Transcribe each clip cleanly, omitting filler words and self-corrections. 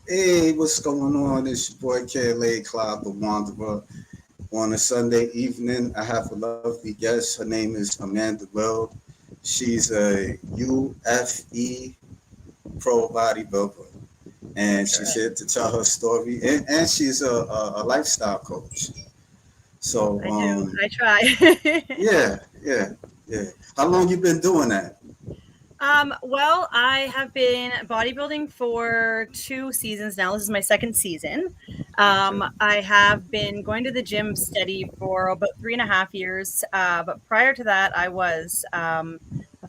Hey, what's going on? It's your boy KLA Cloud the Wanderer. On a Sunday evening, I have a lovely guest. Her name is Amanda Will. She's a UFE pro bodybuilder, and she's Correct. here to tell her story. And she's a lifestyle coach. So, I do. I try. yeah, yeah, yeah. How long you been doing that? Well, I have been bodybuilding for 2 seasons now. This is my second season. Okay. I have been going to the gym steady for about 3.5 years. But prior to that, I was a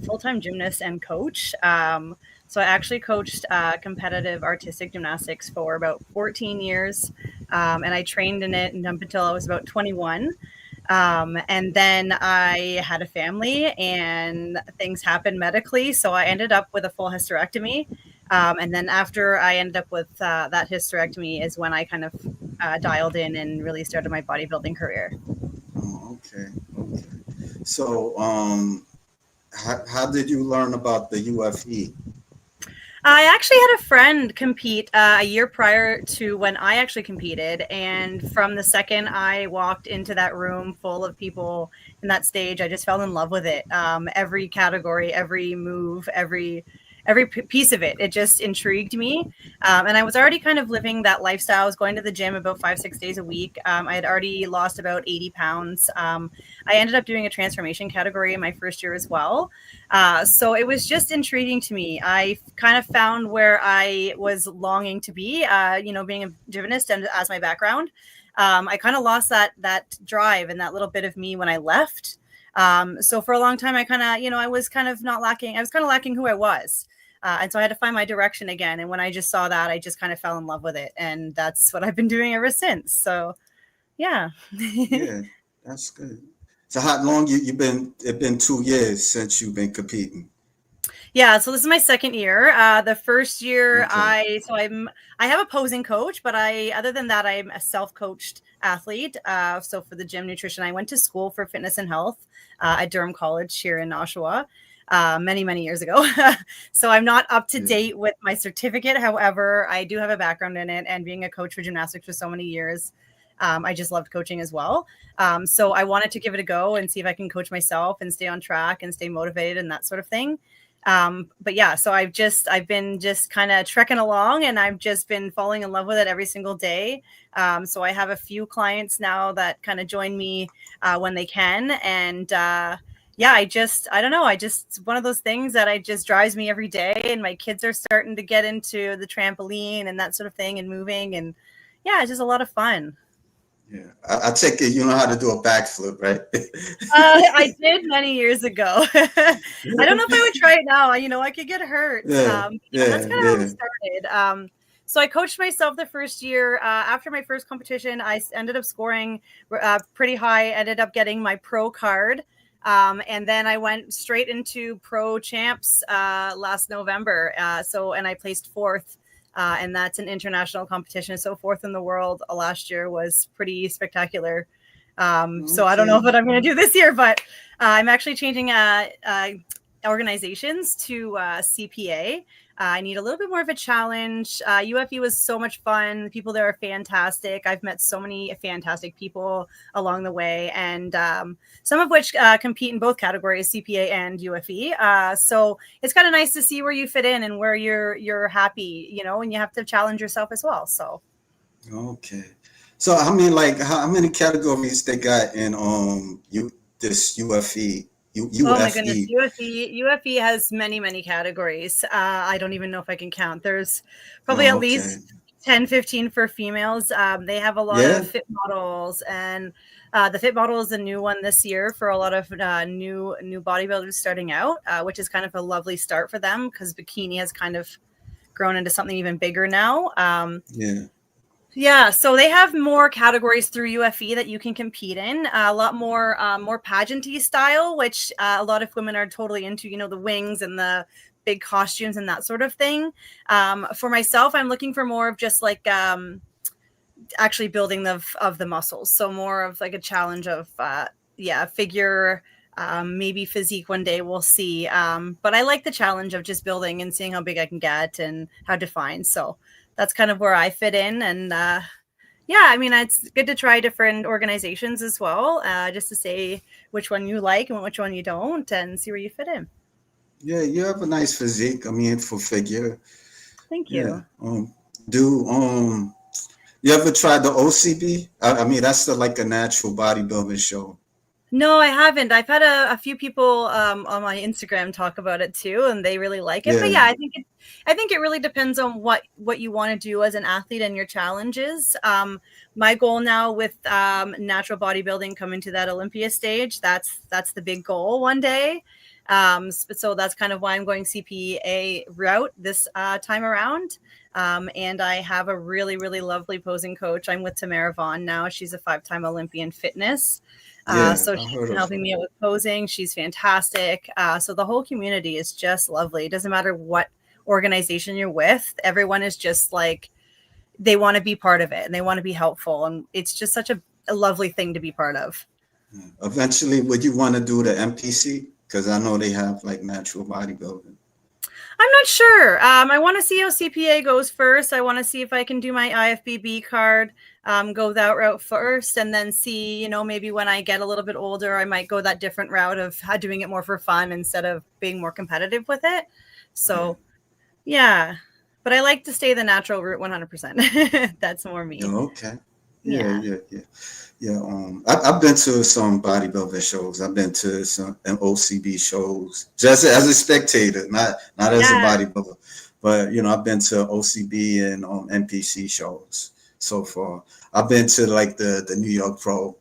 full-time gymnast and coach. So I actually coached competitive artistic gymnastics for about 14 years. And I trained in it and up until I was about 21. And then I had a family and things happened medically. So I ended up with a full hysterectomy. And then after I ended up with that hysterectomy is when I kind of dialed in and really started my bodybuilding career. Oh, okay. Okay. So, how did you learn about the UFE? I actually had a friend compete a year prior to when I actually competed. And from the second I walked into that room full of people in that stage, I just fell in love with it. Every category, every move, every piece of it, it just intrigued me. And I was already kind of living that lifestyle. I was going to the gym about 5, 6 days a week. I had already lost about 80 pounds. I ended up doing a transformation category in my first year as well. So it was just intriguing to me. I kind of found where I was longing to be, being a gymnast and as my background. I kind of lost that drive and that little bit of me when I left. So for a long time, I was kind of not lacking. I was kind of lacking who I was. And so I had to find my direction again. And when I just saw that, I just kind of fell in love with it. And that's what I've been doing ever since. So, yeah. Yeah, that's good. So how long you been? It been 2 years since you've been competing. Yeah, so this is my second year. The first year Okay. I have a posing coach, but I other than that I'm a self-coached athlete. So for the gym nutrition, I went to school for fitness and health at Durham College here in Oshawa. Many years ago. So I'm not up to Yeah. date with my certificate. However, I do have a background in it and being a coach for gymnastics for so many years. I just loved coaching as well. So I wanted to give it a go and see if I can coach myself and stay on track and stay motivated and that sort of thing. But yeah, so I've been just kind of trekking along and I've just been falling in love with it every single day. So I have a few clients now that kind of join me when they can. And yeah, I don't know, it's one of those things that I just drives me every day. And my kids are starting to get into the trampoline and that sort of thing and moving. And yeah, it's just a lot of fun. Yeah. I take it you know how to do a backflip, right? I did many years ago. I don't know if I would try it now. I could get hurt. Yeah. Yeah, that's Yeah. kind of how it Yeah. started. So I coached myself the first year. After my first competition, ended up scoring pretty high. Ended up getting my pro card. And then I went straight into pro champs last November. And I placed fourth. And that's an international competition. So fourth in the world last year was pretty spectacular. So I don't know Okay. what I'm going to do this year, but I'm actually changing organizations to CPA. I need a little bit more of a challenge. UFE was so much fun. The people there are fantastic. I've met so many fantastic people along the way, and some of which compete in both categories, CPA and UFE. So it's kind of nice to see where you fit in and where you're happy, and you have to challenge yourself as well. So. Okay. So I mean, like, how many categories they got in you this UFE Oh my goodness, UFE? UFE has many categories. I don't even know if I can count. There's probably Oh, at okay. least 10, 15 for females. They have a lot of Yeah. fit models, and the fit model is a new one this year for a lot of new bodybuilders starting out, which is kind of a lovely start for them because bikini has kind of grown into something even bigger now. Yeah. Yeah, so they have more categories through UFE that you can compete in. A lot more pageanty style, which a lot of women are totally into. The wings and the big costumes and that sort of thing. For myself, I'm looking for more of just like actually building the muscles. So more of like a challenge of figure. Maybe physique one day we'll see. But I like the challenge of just building and seeing how big I can get and how defined. So that's kind of where I fit in. And yeah, I mean, it's good to try different organizations as well, just to say which one you like and which one you don't, and see where you fit in. Yeah, you have a nice physique. I mean, for figure. Thank Yeah. you. Do you ever tried the OCB? I mean, that's like a natural bodybuilding show. No, I haven't. I've had a few people on my Instagram talk about it too, and they really like it. But Yeah, yeah, I think it really depends on what you want to do as an athlete and your challenges. My goal now with natural bodybuilding coming to that Olympia stage, that's the big goal one day. So that's kind of why I'm going CPA route this time around. And I have a really, really lovely posing coach. I'm with Tamara Vaughn now. She's a 5-time Olympian fitness. yeah, So I she's heard been of helping her. me out with posing. She's fantastic. So the whole community is just lovely. It doesn't matter what organization you're with. Everyone is just like, they want to be part of it and they want to be helpful. And it's just such a lovely thing to be part of. Yeah. Eventually, would you want to do the MPC? Because I know they have like natural bodybuilding. I'm not sure. I want to see how CPA goes first. I want to see if I can do my IFBB card, go that route first, and then see, maybe when I get a little bit older, I might go that different route of doing it more for fun instead of being more competitive with it. Yeah. So, yeah. But I like to stay the natural route 100%. That's more me. Oh, okay. Yeah, Yeah. yeah, yeah. Yeah, I've been to some bodybuilding shows. I've been to some OCB shows just as a spectator, not as a Yeah. bodybuilder. But I've been to OCB and NPC shows so far. I've been to like the New York Pro.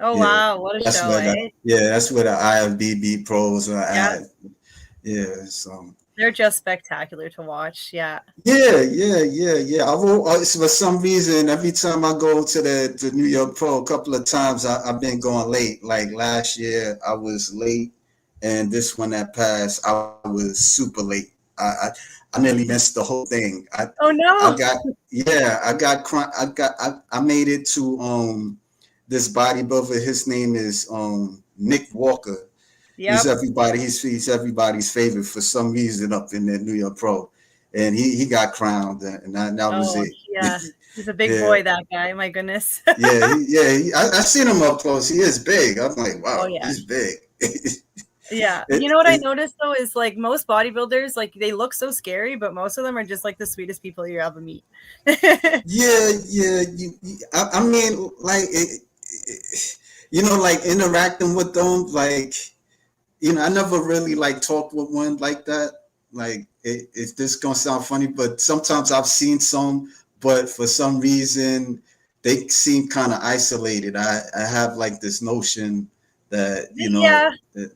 Oh, Yeah, wow. What a that's show, where eh? that's where the IFBB pros are Yeah. at. Yeah, so They're just spectacular to watch. Yeah. yeah. For some reason, every time I go to the New York Pro, a couple of times I've been going late. Like last year, I was late, and this one that passed, I was super late. I nearly missed the whole thing. Oh, I no. got I made it to this bodybuilder. His name is Nick Walker. Yep. He's everybody's favorite for some reason up in the New York Pro, and he got crowned, and that was Oh, it. yeah. He's a big Yeah, boy, that guy. My goodness. I seen him up close. He is big. I'm like, Oh, wow, yeah. he's big. Yeah. it, You know what I it, noticed though is like most bodybuilders, like they look so scary, but most of them are just like the sweetest people you ever meet. yeah. I mean, like, like interacting with them, like, I never really like talked with one like that. Like, it's this gonna sound funny, but sometimes I've seen some, but for some reason they seem kind of isolated. I have like this notion that Yeah. that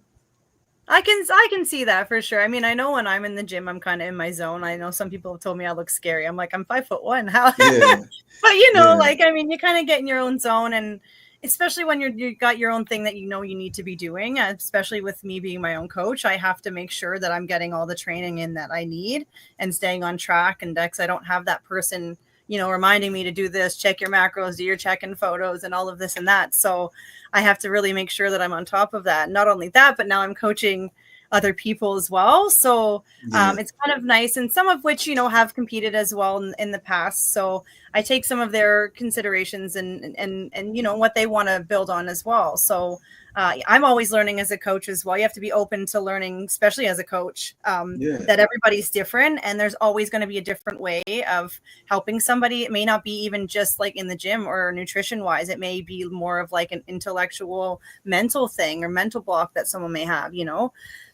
I can see that for sure. I mean, I know when I'm in the gym, I'm kind of in my zone. I know some people have told me I look scary. I'm like, I'm 5'1". How? yeah, But yeah, like I mean, you kind of get in your own zone, and especially when you got your own thing that you need to be doing. Especially with me being my own coach, I have to make sure that I'm getting all the training in that I need and staying on track. And Dex, I don't have that person, reminding me to do this, check your macros, do your check-in photos, and all of this and that. So I have to really make sure that I'm on top of that. Not only that, but now I'm coaching other people as well. So yeah, it's kind of nice, and some of which have competed as well in the past. So I take some of their considerations and what they want to build on as well. So I'm always learning as a coach as well. You have to be open to learning, especially as a coach, yeah, that everybody's different, and there's always going to be a different way of helping somebody. It may not be even just like in the gym or nutrition wise. It may be more of like an intellectual, mental thing or mental block that someone may have.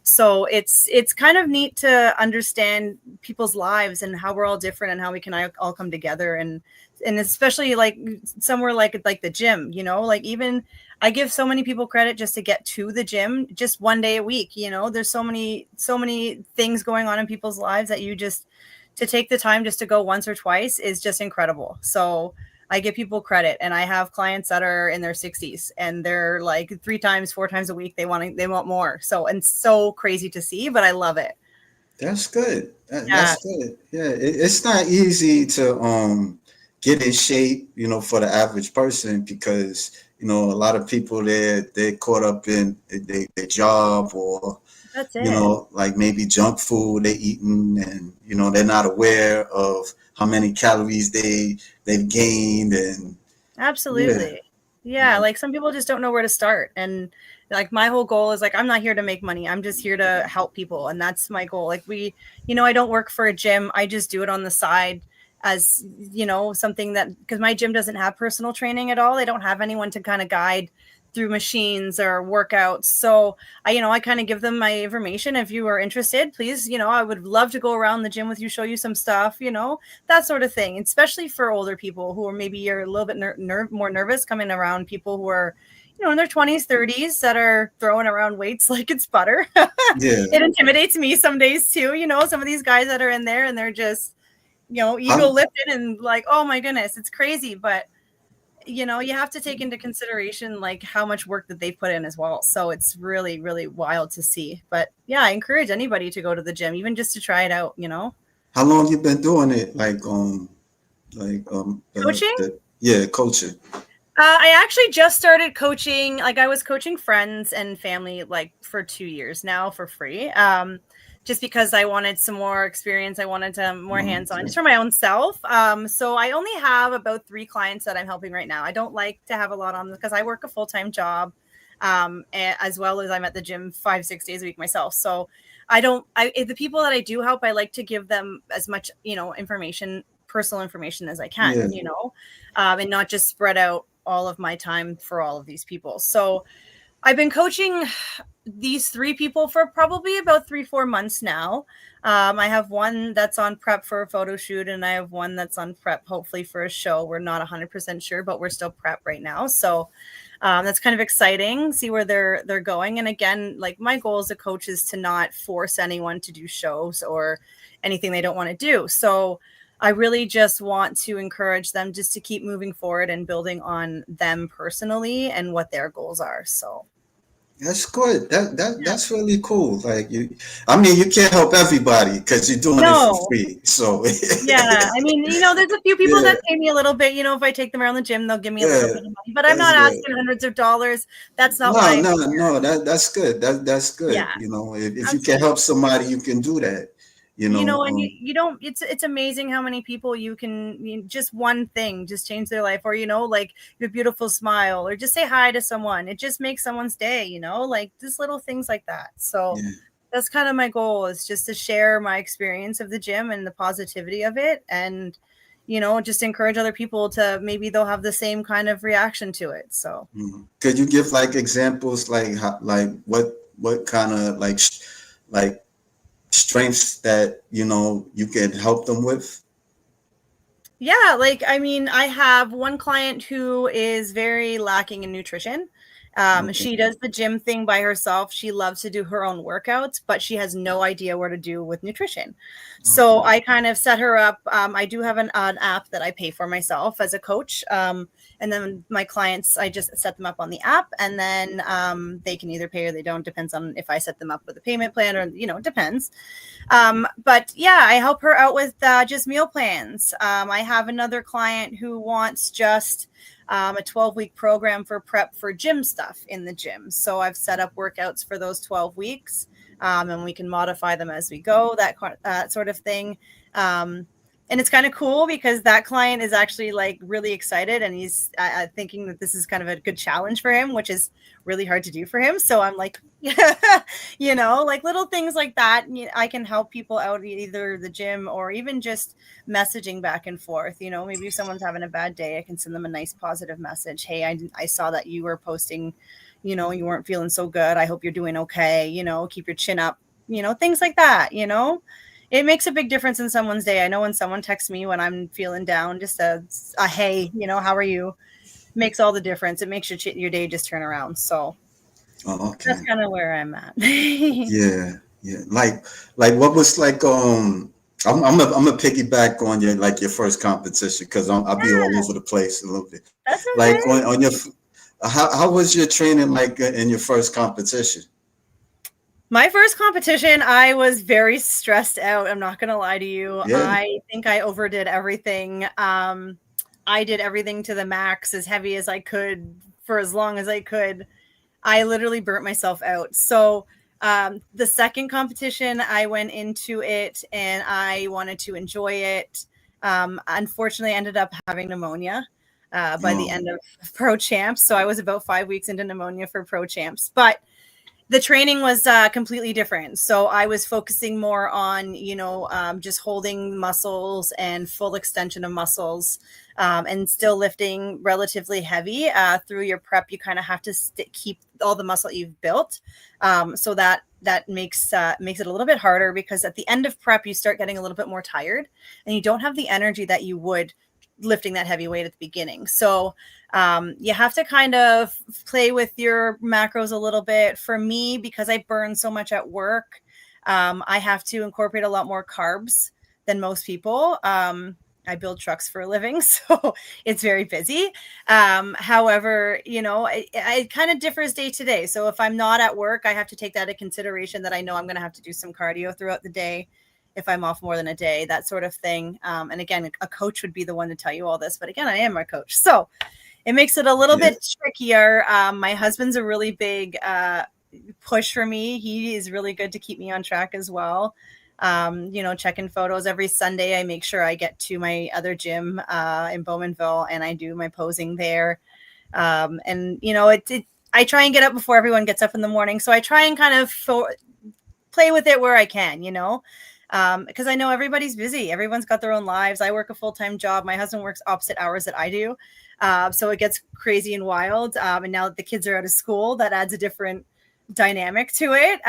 So it's kind of neat to understand people's lives and how we're all different and how we can all come together, and especially like somewhere like the gym, like even I give so many people credit just to get to the gym just one day a week. There's so many things going on in people's lives that to take the time just to go once or twice is just incredible. So I give people credit, and I have clients that are in their 60s and they're like 3 times, 4 times a week. They want more. So, and so crazy to see, but I love it. that's good. Yeah. That's good. Yeah, it's not easy to get in shape, for the average person because a lot of people they're caught up in their job or That's you it. know, like maybe junk food they eating, and you know they're not aware of how many calories they've gained, and yeah, Absolutely. Yeah, yeah, like some people just don't know where to start. And like my whole goal is like I'm not here to make money. I'm just here to help people and that's my goal. Like I don't work for a gym. I just do it on the side as, something that cuz my gym doesn't have personal training at all. They don't have anyone to kind of guide through machines or workouts. So, I kind of give them my information. If you are interested, please, I would love to go around the gym with you, show you some stuff, that sort of thing, especially for older people who are maybe you're a little bit more nervous coming around people who are, in their 20s, 30s that are throwing around weights like it's butter. yeah. It intimidates me some days too, some of these guys that are in there and they're just, ego How lifted and like, oh my goodness, it's crazy. But you have to take into consideration like how much work that they've put in as well. So it's really, really wild to see. But yeah, I encourage anybody to go to the gym, even just to try it out. how long you been doing it? Coaching? Yeah, coaching. I actually just started coaching. Like I was coaching friends and family like for 2 years now for free. Just because I wanted some more experience. I wanted to more hands-on Okay. just for my own self. So I only have about 3 clients that I'm helping right now. I don't like to have a lot on because I work a full-time job, as well as I'm at the gym 5-6 days a week myself. So the people that I do help, I like to give them as much, personal information as I can, Yeah, and not just spread out all of my time for all of these people. So I've been coaching these 3 people for probably about 3-4 months now. I have one that's on prep for a photo shoot, and I have one that's on prep hopefully for a show. We're not 100% sure, but we're still prep right now. So that's kind of exciting. See where they're going. And again, like my goal as a coach is to not force anyone to do shows or anything they don't want to do. So I really just want to encourage them just to keep moving forward and building on them personally and what their goals are. So that's good. yeah. That's really cool. Like I mean, you can't help everybody because you're doing it for No. free. So Yeah. I mean, there's a few people yeah, that pay me a little bit. If I take them around the gym, they'll give me a little yeah, bit of money, but I'm that's not good. asking hundreds of dollars. That's not No, why I'm no, here. no. That's good. That's good. Yeah, You know, if you can help absolutely. somebody, you can do that. You know, And you don't, it's amazing how many people you can, just one thing just change their life, or, like your beautiful smile, or just say hi to someone. It just makes someone's day, like just little things like that. So yeah. that's kind of my goal, is just to share my experience of the gym and the positivity of it. And, just encourage other people to maybe they'll have the same kind of reaction to it. So Could you give like examples, like like what kind of like strengths that you can help them with? yeah, like I mean, I have one client who is very lacking in nutrition. Okay. She does the gym thing by herself. She loves to do her own workouts, but she has no idea where to do with nutrition. So Okay. I kind of set her up. I do have an app that I pay for myself as a coach. And then my clients, I just set them up on the app, and then they can either pay or they don't. Depends on if I set them up with a payment plan, or it depends. But yeah, I help her out with just meal plans. I have another client who wants just a 12-week program for prep for gym stuff in the gym. So I've set up workouts for those 12 weeks, and we can modify them as we go, that sort of thing. And it's kind of cool because that client is actually like really excited, and he's thinking that this is kind of a good challenge for him, which is really hard to do for him. So I'm like, like little things like that. I can help people out either the gym or even just messaging back and forth. Maybe if someone's having a bad day, I can send them a nice positive message. Hey, I saw that you were posting, you weren't feeling so good. I hope you're doing okay. Keep your chin up, things like that. It makes a big difference in someone's day. I know when someone texts me when I'm feeling down, just a hey, how are you? Makes all the difference. It makes your day just turn around. So Oh, that's okay. kind of where I'm at. Yeah, yeah. Like what was like I'm gonna piggyback on your first competition because I'll be all over the place a little bit. That's Like okay. on your how was your training like in your first competition? My first competition, I was very stressed out. I'm not going to lie to you. Yeah. I think I overdid everything. I did everything to the max, as heavy as I could for as long as I could. I literally burnt myself out. So The second competition, I went into it and I wanted to enjoy it. Unfortunately, I ended up having pneumonia by the end of Pro Champs. So I was about 5 weeks into pneumonia for Pro Champs. But the training was completely different. So I was focusing more on, just holding muscles and full extension of muscles, and still lifting relatively heavy. Through your prep, you kind of have to keep all the muscle you've built. So that makes it a little bit harder, because at the end of prep, you start getting a little bit more tired and you don't have the energy that you would lifting that heavy weight at the beginning. So you have to kind of play with your macros a little bit. For me, because I burn so much at work, I have to incorporate a lot more carbs than most people. I build trucks for a living, so it's very busy. However, it kind of differs day to day. So if I'm not at work, I have to take that into consideration, that I know I'm going to have to do some cardio throughout the day. If I'm off more than a day, that sort of thing. And again, a coach would be the one to tell you all this. But again, I am my coach. So it makes it a little bit trickier. My husband's a really big push for me. He is really good to keep me on track as well. Checking photos every Sunday. I make sure I get to my other gym in Bowmanville and I do my posing there. I try and get up before everyone gets up in the morning. So I try and kind of play with it where I can, because I know everybody's busy. Everyone's got their own lives. I work a full-time job. My husband works opposite hours that I do. So it gets crazy and wild. And now that the kids are out of school, that adds a different dynamic to it.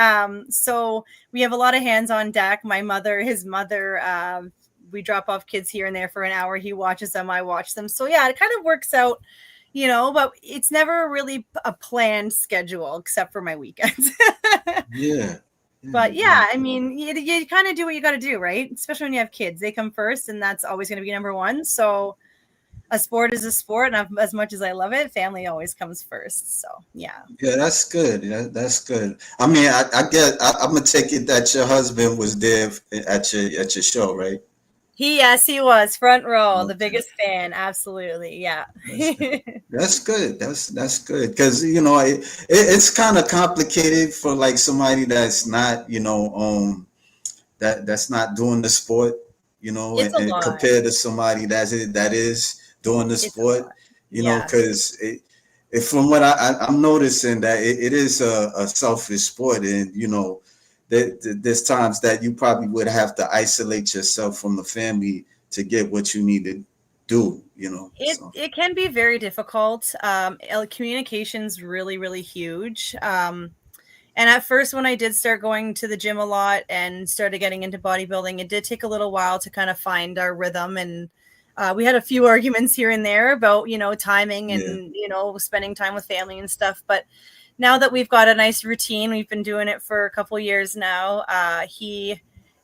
So we have a lot of hands on deck. His mother, we drop off kids here and there for an hour. He watches them, I watch them. So yeah, it kind of works out, but it's never really a planned schedule except for my weekends. Yeah. But yeah, I mean, you kind of do what you got to do, right? Especially when you have kids, they come first, and that's always going to be number one. So a sport is a sport, and as much as I love it, family always comes first. So yeah. Yeah, that's good. That's good. I mean, I'm gonna take it that your husband was there at your show, right? Yes, he was front row, Okay. the biggest fan. Absolutely, yeah. That's good. That's good, because it's kind of complicated for like somebody that's not that's not doing the sport, It's a and lot. compared to somebody that is doing the It's a sport, lot. Yeah. because from what I'm noticing that it is a selfish sport, and there's times that you probably would have to isolate yourself from the family to get what you need to do. So. It can be very difficult. Communication's really, really huge. And at first, when I did start going to the gym a lot and started getting into bodybuilding, it did take a little while to kind of find our rhythm. And we had a few arguments here and there about, timing and, spending time with family and stuff. But now that we've got a nice routine, we've been doing it for a couple years now.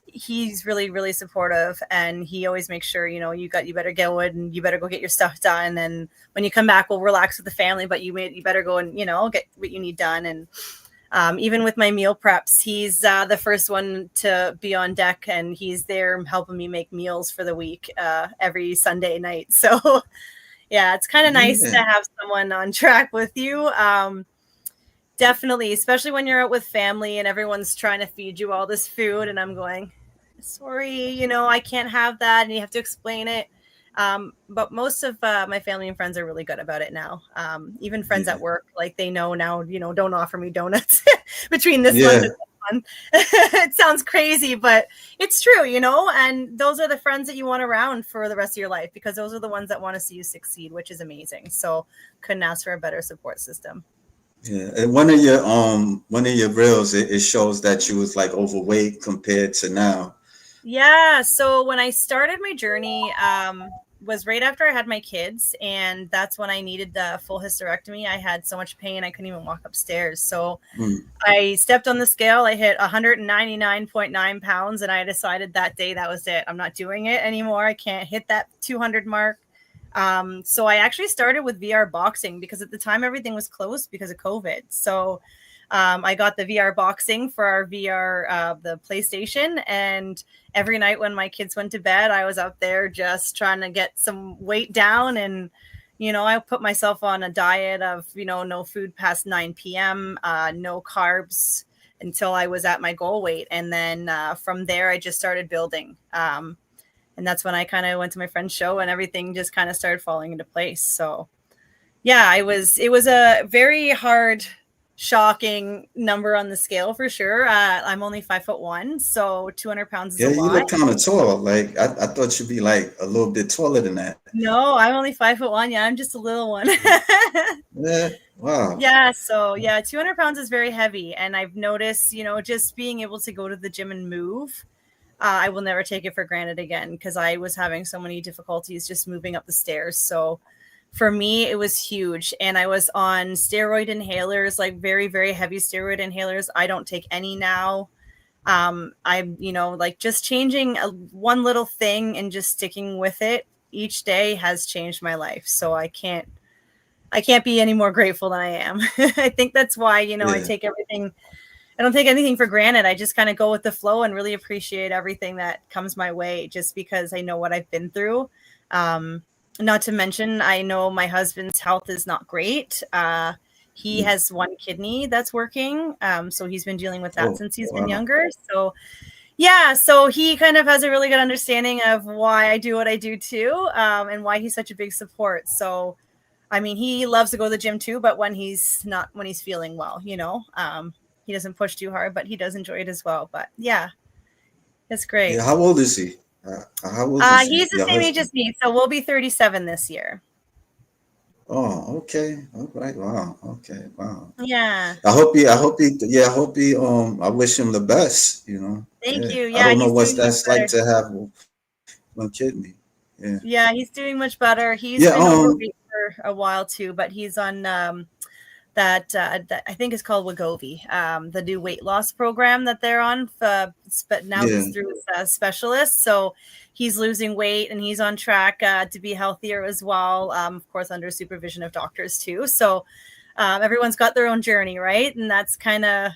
He's really, really supportive, and he always makes sure, you better go and you better go get your stuff done. And when you come back, we'll relax with the family, but you better go and, get what you need done. And even with my meal preps, he's the first one to be on deck, and he's there helping me make meals for the week every Sunday night. So yeah, it's kind of nice to have someone on track with you. Definitely, especially when you're out with family and everyone's trying to feed you all this food, and I'm going, sorry, I can't have that, and you have to explain it. But most of my family and friends are really good about it now. Even friends at work, like they know now, don't offer me donuts between this month and this month. It sounds crazy, but it's true, and those are the friends that you want around for the rest of your life, because those are the ones that want to see you succeed, which is amazing. So couldn't ask for a better support system. Yeah, and one of your reels, it shows that you was like overweight compared to now. Yeah. So when I started my journey, was right after I had my kids, and that's when I needed the full hysterectomy. I had so much pain I couldn't even walk upstairs. So I stepped on the scale. I hit 199.9 pounds, and I decided that day that was it. I'm not doing it anymore. I can't hit that 200 mark. So I actually started with VR boxing, because at the time everything was closed because of COVID. So I got the VR boxing for our VR, the PlayStation. And every night when my kids went to bed, I was out there just trying to get some weight down. And, I put myself on a diet of, no food past 9 p.m., no carbs, until I was at my goal weight. And then from there, I just started building. And that's when I kind of went to my friend's show and everything just kind of started falling into place. So yeah, it was a very hard, shocking number on the scale for sure. I'm only 5'1", so 200 pounds is Yeah, a you lot. look kind of tall. Like I thought you'd be like a little bit taller than that. No, I'm only 5'1". Yeah, I'm just a little one. Yeah. Wow. Yeah, so yeah, 200 pounds is very heavy. And I've noticed, just being able to go to the gym and move, I will never take it for granted again because I was having so many difficulties just moving up the stairs. So for me, it was huge. And I was on steroid inhalers, like very, very heavy steroid inhalers. I don't take any now. I'm, like just changing one little thing and just sticking with it each day has changed my life. So I can't be any more grateful than I am. I think that's why, I don't take anything for granted. I just kind of go with the flow and really appreciate everything that comes my way just because I know what I've been through. Not to mention, I know my husband's health is not great. He has one kidney that's working. So he's been dealing with that Oh, since he's been wow. younger. So yeah, so he kind of has a really good understanding of why I do what I do too, and why he's such a big support. So, I mean, he loves to go to the gym too, but when he's feeling well, he doesn't push too hard, but he does enjoy it as well. But yeah, it's great. Yeah. How old is he? How old is he? He's the Your same age husband? as me, so we'll be 37 this year. Oh, okay. All right. Wow. Okay. Wow. Yeah. Yeah, I hope he, I wish him the best, Thank Yeah. you. I Yeah, don't know he's what doing much that's like better. to have one kidney. Yeah. Yeah, he's doing much better. He's Yeah. been overweight for a while too, but he's on that I think is called Wegovy, the new weight loss program that they're on. But now Yeah. he's through a specialist, so he's losing weight and he's on track to be healthier as well. Of course, under supervision of doctors too. So everyone's got their own journey, right? And that's kind of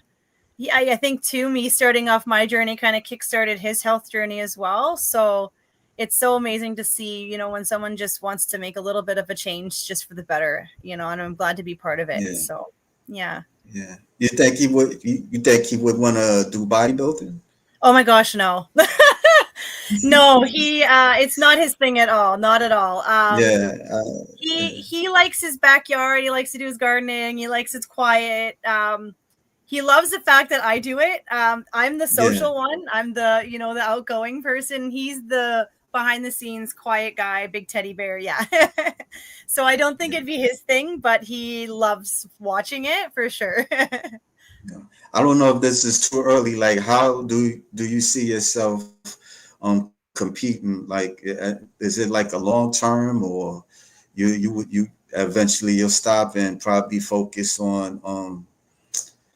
I think too, me starting off my journey kind of kickstarted his health journey as well. So it's so amazing to see, when someone just wants to make a little bit of a change just for the better, and I'm glad to be part of it. Yeah. So yeah. Yeah. You think he would? You think he would want to do bodybuilding? Oh my gosh, no. No, he it's not his thing at all. Not at all. Yeah. He likes his backyard. He likes to do his gardening. He likes it's quiet. He loves the fact that I do it. I'm the Yeah. social one. I'm the, the outgoing person. He's the behind the scenes quiet guy, big teddy bear. Yeah. So I don't think Yeah. it'd be his thing, but he loves watching it for sure. Yeah. I don't know if this is too early. Like, how do you see yourself competing? Like, is it like a long term, or you eventually you'll stop and probably focus on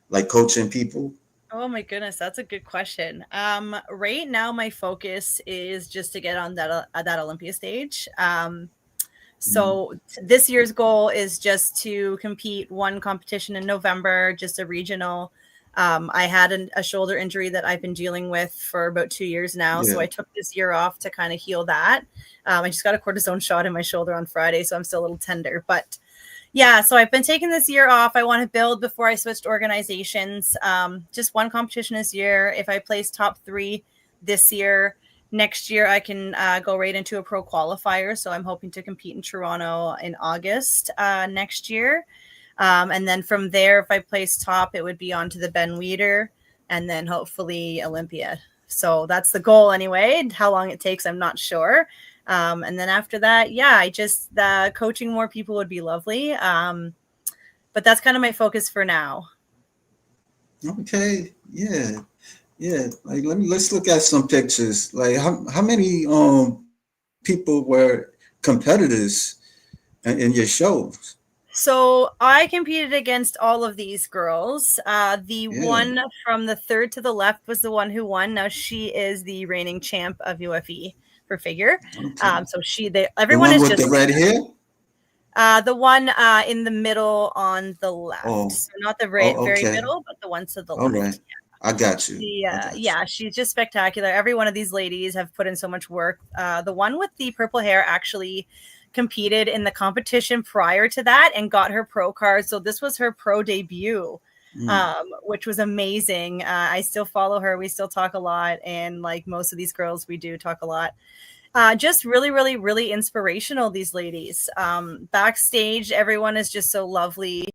like coaching people? Oh my goodness, that's a good question. Right now my focus is just to get on that Olympia stage. So this year's goal is just to compete one competition in November, just a regional. I had a shoulder injury that I've been dealing with for about 2 years now. So Yeah. I took this year off to kind of heal that. I just got a cortisone shot in my shoulder on Friday, so I'm still a little tender. But yeah, so I've been taking this year off. I want to build before I switched organizations. Just one competition this year. If I place top 3 this year, next year I can go right into a pro qualifier. So I'm hoping to compete in Toronto in August next year. And then from there, if I place top, it would be on to the Ben Weider and then hopefully Olympia. So that's the goal anyway. How long it takes, I'm not sure. And then after that, yeah, coaching more people would be lovely. But that's kind of my focus for now. Okay. Yeah. Yeah. Like, let's look at some pictures. Like, how many people were competitors in your shows? So I competed against all of these girls. The Yeah. one from the third to the left was the one who won. Now she is the reigning champ of UFE for figure. Okay. So The everyone one is with the just red hair? the one in the middle on the left. Oh. So not the Oh, very okay. middle, but the one to the All right. left. I got you. I got you. Yeah, she's just spectacular. Every one of these ladies have put in so much work. The one with the purple hair actually competed in the competition prior to that and got her pro card. So this was her pro debut. Mm. which was amazing. I still follow her. We still talk a lot. And like most of these girls, we do talk a lot. Just really, really, really inspirational, these ladies. Backstage, everyone is just so lovely.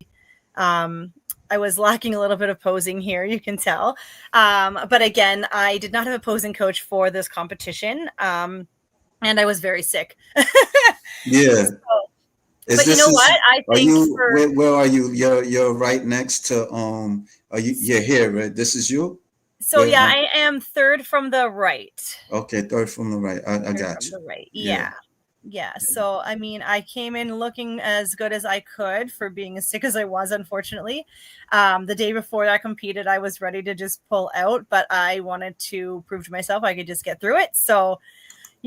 Um, I was lacking a little bit of posing here, you can tell. But again, I did not have a posing coach for this competition. And I was very sick. Yeah. So, Is but you this know what? is I are think you for where are you? You're right next to are you're here, right? This is you? so Where yeah, I am third from the right. okay, third from the right. I Third got from you. the right. Yeah. Yeah. Yeah. So, I mean, I came in looking as good as I could for being as sick as I was, unfortunately. The day before I competed, I was ready to just pull out, but I wanted to prove to myself I could just get through it. So,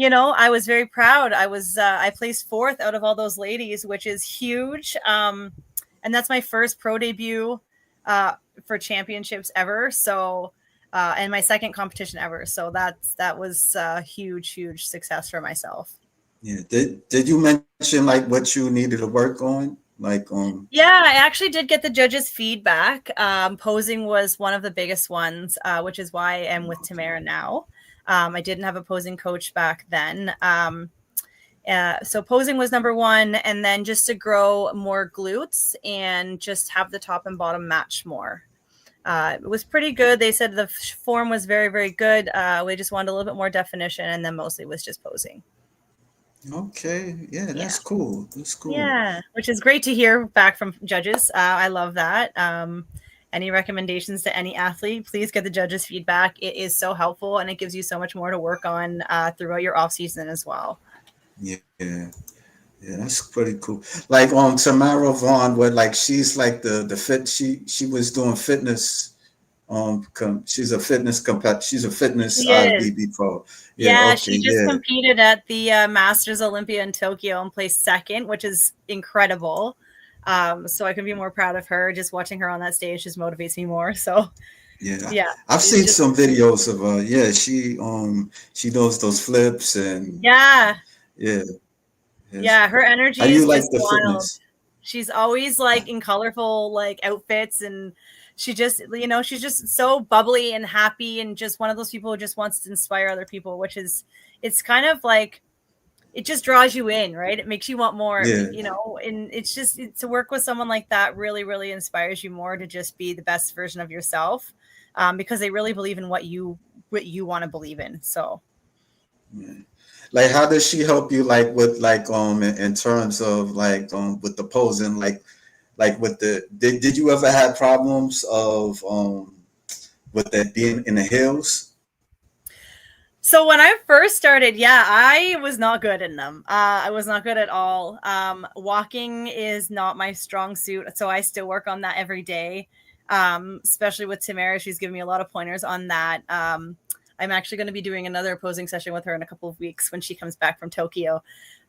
I was very proud. I placed fourth out of all those ladies, which is huge. And that's my first pro debut uh, for championships ever. So, and my second competition ever. So that was a huge, huge success for myself. Yeah. Did you mention like what you needed to work on? Like Yeah, I actually did get the judges' feedback. Posing was one of the biggest ones, which is why I am with Tamara now. I didn't have a posing coach back then. So posing was number one, and then just to grow more glutes and just have the top and bottom match more. It was pretty good. They said the form was very, very good. We just wanted a little bit more definition, and then mostly was just posing. okay, yeah, Yeah. that's cool. That's cool. Yeah, which is great to hear back from judges. I love that. Any recommendations to any athlete, please get the judges' feedback. It is so helpful, and it gives you so much more to work on throughout your off season as well. Yeah. Yeah, that's pretty cool. Like Tamara Vaughn, what like she's like the fit she was doing fitness she's a she's a fitness She is. IBB pro. Yeah, Yeah, okay, she just yeah. competed at the Masters Olympia in Tokyo and placed second, which is incredible. So I can be more proud of her. Just watching her on that stage just motivates me more. So Yeah. yeah, I've she's seen just some videos of yeah, she does those flips and yeah, yeah, yes. yeah. Her How energy you is like just the wild. fitness? She's always like in colorful like outfits, and she's just so bubbly and happy, and just one of those people who just wants to inspire other people, which is it's kind of like it just draws you in, right? It makes you want more, Yeah, and it's just to work with someone like that really, really inspires you more to just be the best version of yourself, because they really believe in what you want to believe in. So yeah. Like how does she help you like with like in terms of like with the posing like with the did you ever have problems of with that being in the hills? So when I first started, yeah, I was not good in them. I was not good at all. Walking is not my strong suit, so I still work on that every day. Especially with Tamara, she's giving me a lot of pointers on that. I'm actually going to be doing another posing session with her in a couple of weeks when she comes back from Tokyo.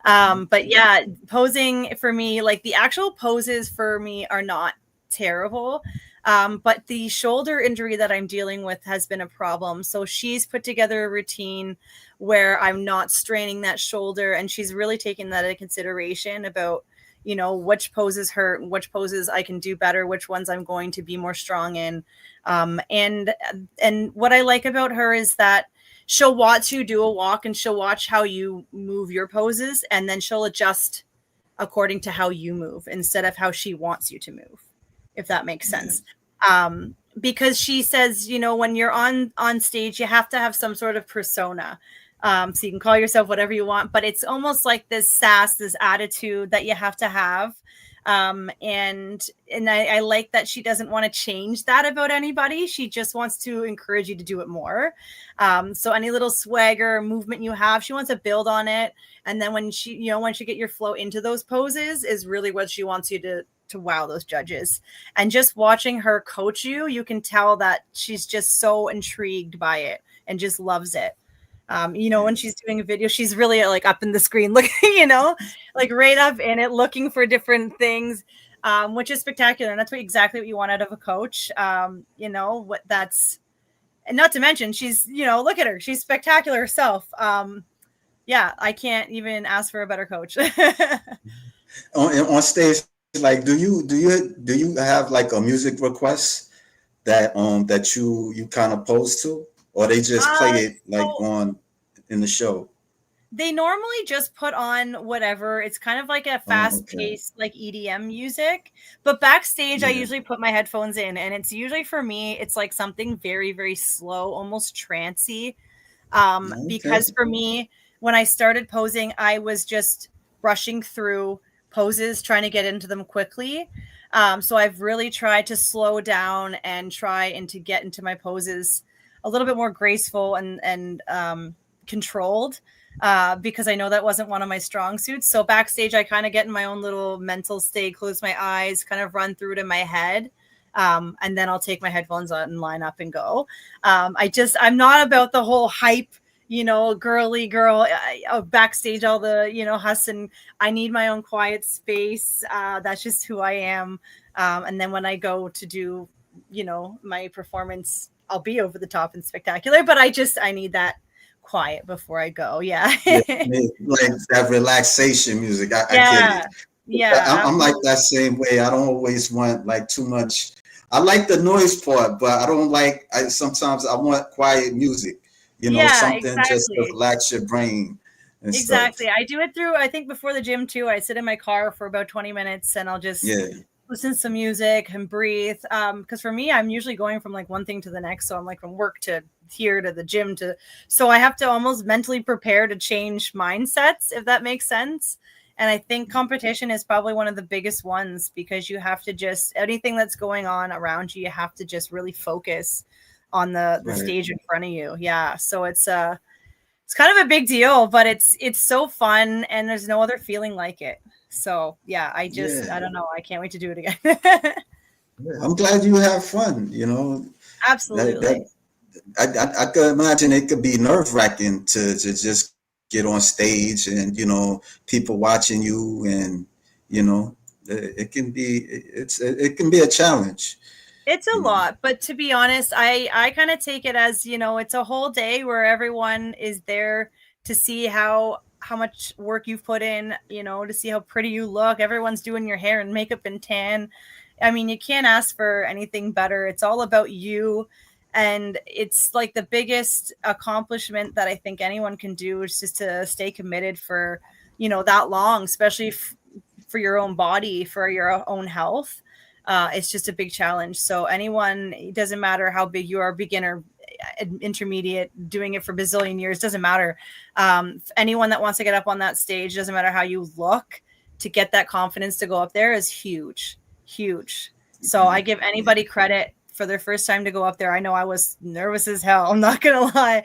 But yeah, posing for me, like the actual poses for me are not terrible. But the shoulder injury that I'm dealing with has been a problem. So she's put together a routine where I'm not straining that shoulder, and she's really taken that into consideration about, which poses hurt, which poses I can do better, which ones I'm going to be more strong in. And what I like about her is that she'll watch you do a walk, and she'll watch how you move your poses, and then she'll adjust according to how you move instead of how she wants you to move, if that makes Yeah, sense. Because she says, when you're on stage, you have to have some sort of persona. So you can call yourself whatever you want, but it's almost like this sass, this attitude that you have to have. And I like that she doesn't want to change that about anybody. She just wants to encourage you to do it more. So any little swagger movement you have, she wants to build on it. And then once you get your flow into those poses is really what she wants you to wow those judges. And just watching her coach you, you can tell that she's just so intrigued by it and just loves it. When she's doing a video, she's really like up in the screen looking, like right up in it, looking for different things, which is spectacular. And that's exactly what you want out of a coach. What that's, and not to mention she's, look at her, she's spectacular herself. Yeah, I can't even ask for a better coach. on stage like do you have like a music request that you kind of pose to, or they just play it like So on in the show? they normally just put on whatever. It's kind of like a Oh, okay. fast-paced, like EDM music. But backstage, I Yeah. usually put my headphones in, and it's usually for me, it's like something very, very slow, almost trancy. Okay. Because for me, when I started posing, I was just rushing through poses, trying to get into them quickly. So I've really tried to slow down and try and to get into my poses a little bit more graceful and controlled. Because I know that wasn't one of my strong suits. So backstage, I kind of get in my own little mental state, close my eyes, kind of run through it in my head. And then I'll take my headphones on and line up and go. I'm not about the whole hype, girly girl backstage, all the, huss, and I need my own quiet space. That's just who I am. And then when I go to do, my performance, I'll be over the top and spectacular, but I need that quiet before I go. Yeah. Yeah, like that relaxation music. I get it. Yeah. Yeah. I'm like that same way. I don't always want like too much. I like the noise part, but I don't like. Sometimes I want quiet music. Yeah, Something just to exactly. relax your brain and stuff. Exactly. I do it through, I think before the gym too. I sit in my car for about 20 minutes and I'll just Yeah, listen to some music and breathe. Because for me, I'm usually going from like one thing to the next. So I'm like from work to here to the gym to, so I have to almost mentally prepare to change mindsets, if that makes sense. And I think competition is probably one of the biggest ones because you have to just, anything that's going on around you, you have to just really focus on the right. stage in front of you. Yeah. So it's kind of a big deal, but it's so fun and there's no other feeling like it. So yeah, Yeah, I don't know. I can't wait to do it again. yeah. I'm glad you have fun. That Absolutely. I could imagine it could be nerve wracking to just get on stage and people watching you and it can be it can be a challenge. It's a You know. lot, but to be honest, I kind of take it as, it's a whole day where everyone is there to see how much work you've put in, to see how pretty you look. Everyone's doing your hair and makeup and tan. I mean, you can't ask for anything better. It's all about you. And it's like the biggest accomplishment that I think anyone can do is just to stay committed for, that long, especially for your own body, for your own health. It's just a big challenge. So anyone, it doesn't matter how big you are, beginner, intermediate, doing it for bazillion years, doesn't matter. Anyone that wants to get up on that stage, doesn't matter how you look, to get that confidence to go up there is huge, huge. So I give Yeah. anybody credit for their first time to go up there. I know I was nervous as hell. I'm not gonna lie.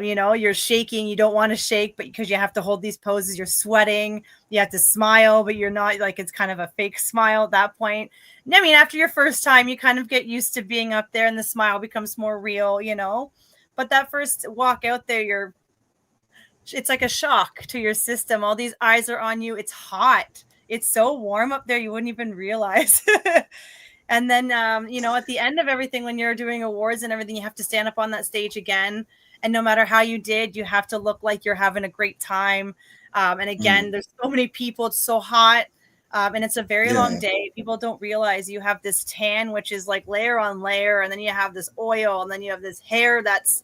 You're shaking. You don't want to shake, but because you have to hold these poses, you're sweating. You have to smile, but you're not, like, it's kind of a fake smile at that point. I mean, after your first time, you kind of get used to being up there and the smile becomes more real. But that first walk out there, it's like a shock to your system. All these eyes are on you. It's hot. It's so warm up there, you wouldn't even realize. And then, at the end of everything, when you're doing awards and everything, you have to stand up on that stage again. And no matter how you did, you have to look like you're having a great time. And again, Mm, there's so many people. It's so hot. And it's a very long yeah. day. People don't realize you have this tan, which is like layer on layer. And then you have this oil. And then you have this hair that's,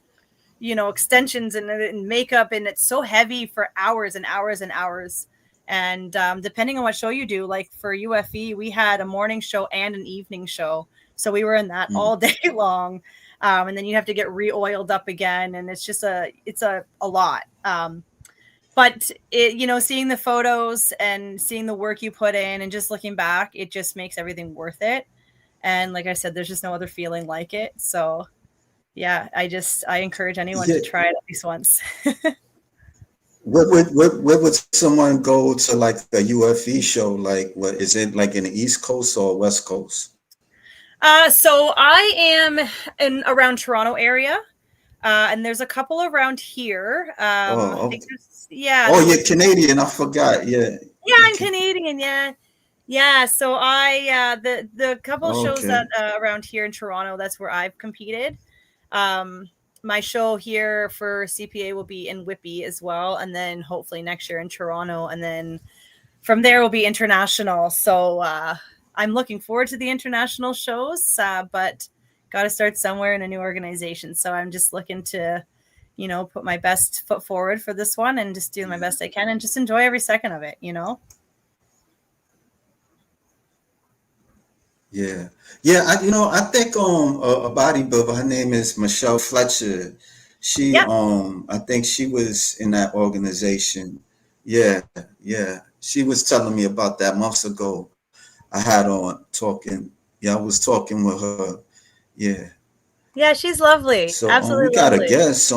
extensions and makeup. And it's so heavy for hours and hours and hours. And depending on what show you do, like for UFE, we had a morning show and an evening show. So we were in that Mm, all day long. And then you have to get re-oiled up again. And it's a lot. But seeing the photos and seeing the work you put in and just looking back, it just makes everything worth it. And like I said, there's just no other feeling like it. So yeah, I encourage anyone yeah. to try it at least once. Where would someone go to like a UFE show? Like, what is it like in the East Coast or West Coast? So I am in around Toronto area, and there's a couple around here. I Oh, think okay. there Oh, was you're Canadian. I forgot. Yeah. yeah, You I'm can, Canadian. Yeah, yeah. So the couple shows okay. that around here in Toronto, that's where I've competed. Um, my show here for CPA will be in Whitby as well, and then hopefully next year in Toronto, and then from there will be international. So I'm looking forward to the international shows, but got to start somewhere in a new organization. So I'm just looking to, put my best foot forward for this one and just do my best I can and just enjoy every second of it. Yeah, yeah. I think a bodybuilder. Her name is Michelle Fletcher. She Yeah. I think she was in that organization. Yeah, yeah. She was telling me about that months ago. I had on talking. Yeah, I was talking with her. Yeah. Yeah, she's lovely. So we Absolutely got a lovely. guess.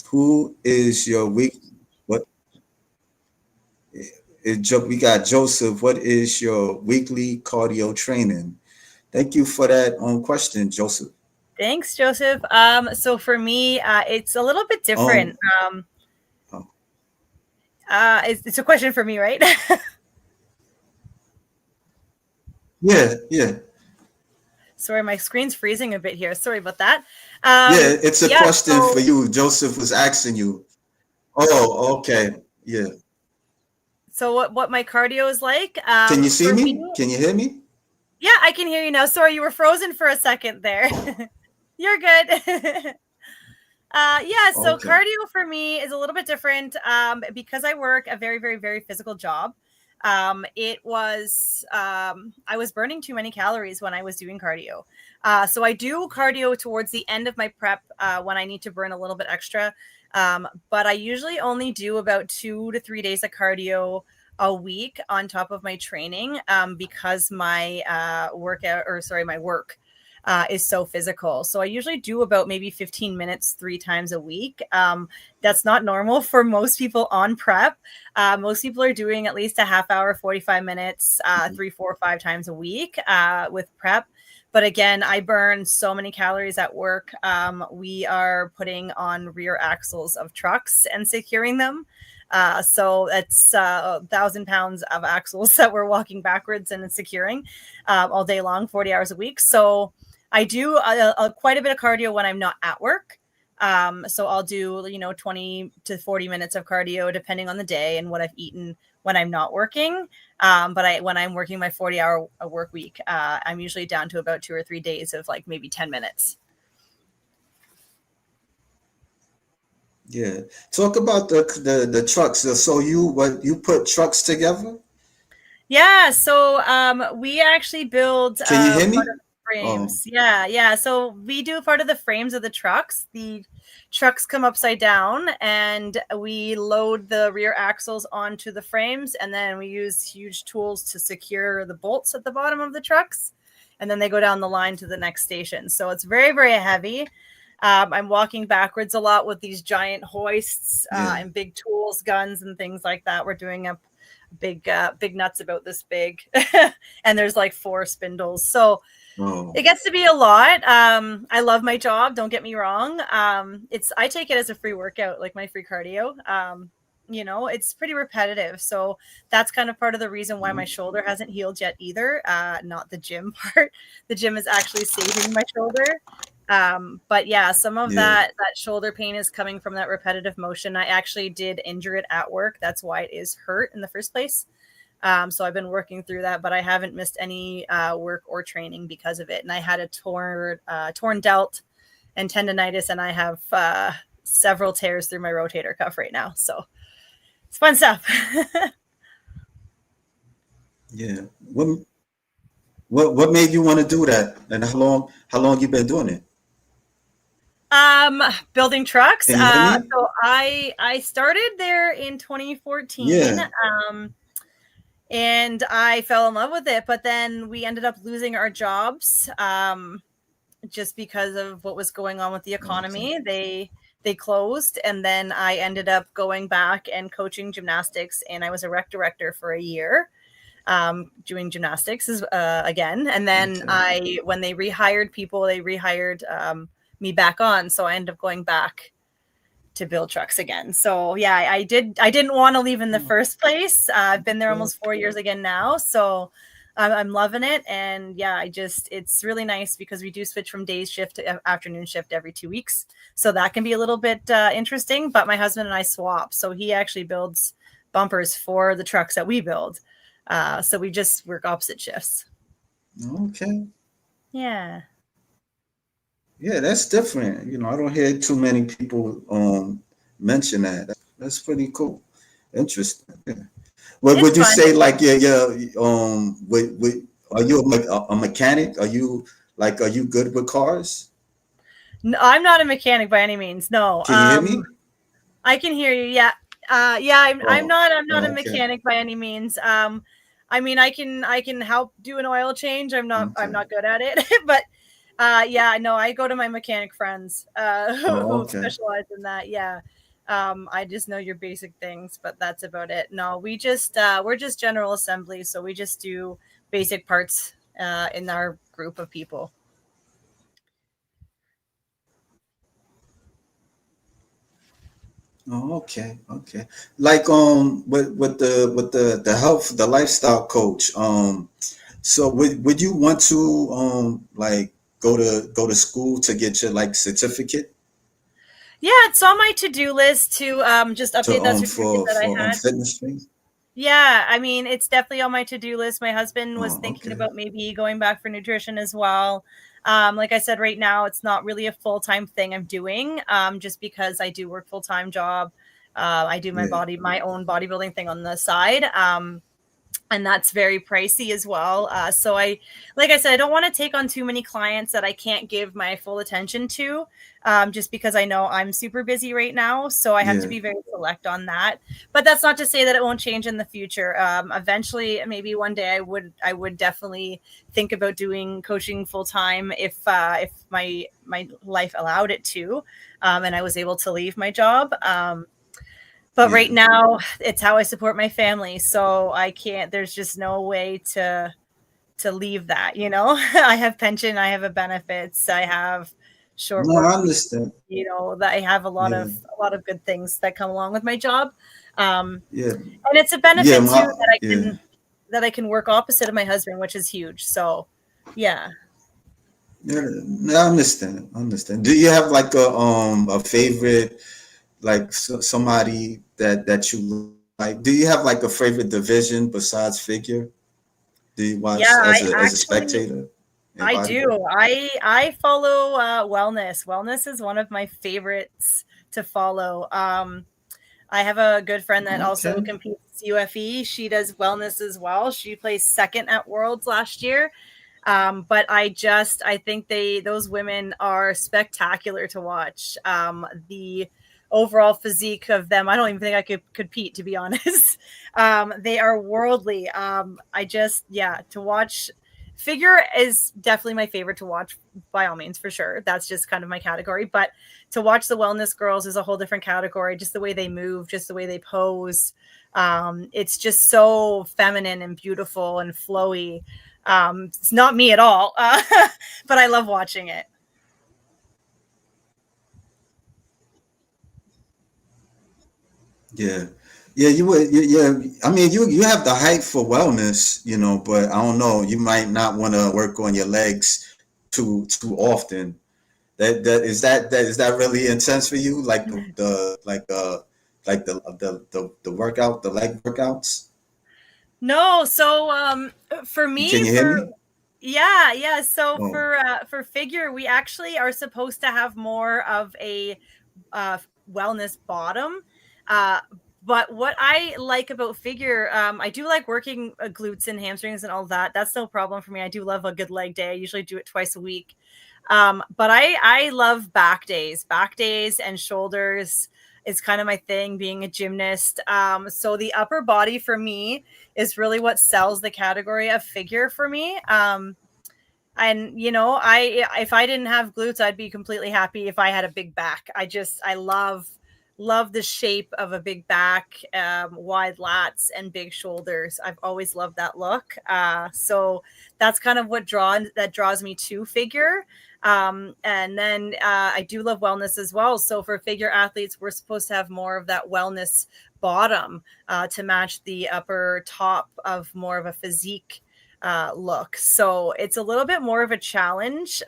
Who is your week? What we got Joseph. What is your weekly cardio training? Thank you for that question, Joseph. Thanks, Joseph. So for me, it's a little bit different. Um, Um, oh, it's a question for me, right? yeah, yeah, Sorry, my screen's freezing a bit here. Sorry about that. yeah. It's a Yeah. question for So, you. Joseph was asking you. Oh, okay. Yeah. so what my cardio is like? Can you see For me, me? Can you hear me? yeah, I can hear you now. Sorry, you were frozen for a second there. You're good. Yeah, so Okay. cardio for me is a little bit different because I work a very, very, very physical job. I was burning too many calories when I was doing cardio. So I do cardio towards the end of my prep when I need to burn a little bit extra. But I usually only do about 2 to 3 days of cardio a week on top of my training because my my work is so physical. So I usually do about maybe 15 minutes 3 times a week. That's not normal for most people on prep. Most people are doing at least a half hour, 45 minutes, 3, 4, 5 times a week with prep. But again, I burn so many calories at work. We are putting on rear axles of trucks and securing them. So it's 1,000 pounds of axles that we're walking backwards and securing all day long, 40 hours a week. So I do quite a bit of cardio when I'm not at work. So I'll do, 20 to 40 minutes of cardio depending on the day and what I've eaten when I'm not working. But when I'm working my 40-hour work week, I'm usually down to about 2 or 3 days of like maybe 10 minutes. Yeah. Talk about the trucks. So you put trucks together? Yeah, so we actually build Can you hear part me? of the Oh, frames. Yeah, yeah. So we do part of the frames of the trucks. The trucks come upside down, and we load the rear axles onto the frames, and then we use huge tools to secure the bolts at the bottom of the trucks, and then they go down the line to the next station. So it's very, very heavy. I'm walking backwards a lot with these giant hoists yeah. and big tools, guns, and things like that. We're doing a big nuts about this big and there's like 4 spindles, so Oh, it gets to be a lot. I love my job, don't get me wrong. I take it as a free workout, like my free cardio. It's pretty repetitive, so that's kind of part of the reason why my shoulder hasn't healed yet either. Not the gym part. The gym is actually saving my shoulder. But yeah, some of yeah. that shoulder pain is coming from that repetitive motion. I actually did injure it at work. That's why it is hurt in the first place. So I've been working through that, but I haven't missed any work or training because of it. And I had a torn delt and tendonitis, and I have several tears through my rotator cuff right now. So it's fun stuff. Yeah. What made you want to do that? And how long you been doing it? um, Building trucks. Can you hear me? So I started there in 2014. Yeah. And I fell in love with it, but then we ended up losing our jobs just because of what was going on with the Okay. economy. They closed, and then I ended up going back and coaching gymnastics, and I was a rec director for a year doing gymnastics again. And then Okay. when they rehired people, they rehired me back on, so I ended up going back to build trucks again. So yeah, I didn't want to leave in the first place. I've been there almost 4 years again now. So I'm loving it. And yeah, it's really nice because we do switch from day shift to afternoon shift every 2 weeks. So that can be a little bit interesting, but my husband and I swap. So he actually builds bumpers for the trucks that we build. So we just work opposite shifts. Okay. Yeah. Yeah, that's different. I don't hear too many people mention that. That's pretty cool. Interesting. Yeah. It's Would you fun. say like are you a mechanic? Are you good with cars? No, I'm not a mechanic by any means. No. Can you hear me? I can hear you. Yeah. Yeah, I'm Oh, not I'm not a okay, mechanic by any means. I mean I can help do an oil change. I'm okay. not good at it. But yeah, no, I go to my mechanic friends Oh, who okay. specialize in that. Yeah. I just know your basic things, but that's about it. No, we're just general assembly, so we just do basic parts in our group of people. Oh, okay, okay. Like with the health the lifestyle coach. So would you want to like go to school to get your like certificate Yeah, it's on my to-do list to just to update that certificate that I for had. fitness things? Yeah, I mean, it's definitely on my to-do list. My husband was Oh, thinking okay. about maybe going back for nutrition as well. Like I said, right now it's not really a full-time thing I'm doing, just because I do work full-time job. I do Yeah. my own bodybuilding thing on the side. And that's very pricey as well. So like I said, I don't want to take on too many clients that I can't give my full attention to, just because I know I'm super busy right now. So I have to Yeah. be very select on that. But that's not to say that it won't change in the future. Eventually, maybe one day I would definitely think about doing coaching full time if my life allowed it to, and I was able to leave my job. But Yeah. right now, it's how I support my family, so I can't there's just no way to leave that, you know? I have pension, I have a benefits, I have short No, work I week, understand. that I have Yeah. a lot of good things that come along with my job. Yeah. And it's a Yeah. benefit too My yeah. that I can work opposite of my husband, which is huge. So, yeah. Yeah. No, I understand. I understand. Do you have like a favorite like somebody that you like? Do you have like a favorite division besides figure? Do you Yeah, watch as a spectator in I bodybuilding? do. I follow wellness. Wellness is one of my favorites to follow. I have a good friend that also Okay. competes UFE. She does wellness as well. She placed second at Worlds last year. But I think those women are spectacular to watch. The overall physique of them, I don't even think I could compete, to be honest. They are worldly. Yeah, to watch figure is definitely my favorite to watch by all means, for sure. That's just kind of my category. But to watch the wellness girls is a whole different category. Just the way they move, just the way they pose. It's just so feminine and beautiful and flowy. It's not me at all, but I love watching it. Yeah. Yeah, you would. Yeah, I mean, you have the height for wellness, but I don't know. You might not want to work on your legs too often. That is that really intense for you? Like the workout, the leg workouts. No, so for Can me, you hear for me? yeah, yeah. So Oh, for figure, we actually are supposed to have more of a uh, wellness bottom. Uh, but what I like about figure, I do like working glutes and hamstrings and all that. That's no problem for me. I do love a good leg day. I usually do it twice a week. But I love back days and shoulders is kind of my thing. Being a gymnast, so the upper body for me is really what sells the category of figure for me. And I if I didn't have glutes, I'd be completely happy if I had a big back. I love the shape of a big back, wide lats and big shoulders. I've always loved that look. So that's kind of that draws me to figure. And then I do love wellness as well. So for figure athletes, we're supposed to have more of that wellness bottom to match the upper top of more of a physique look. So it's a little bit more of a challenge.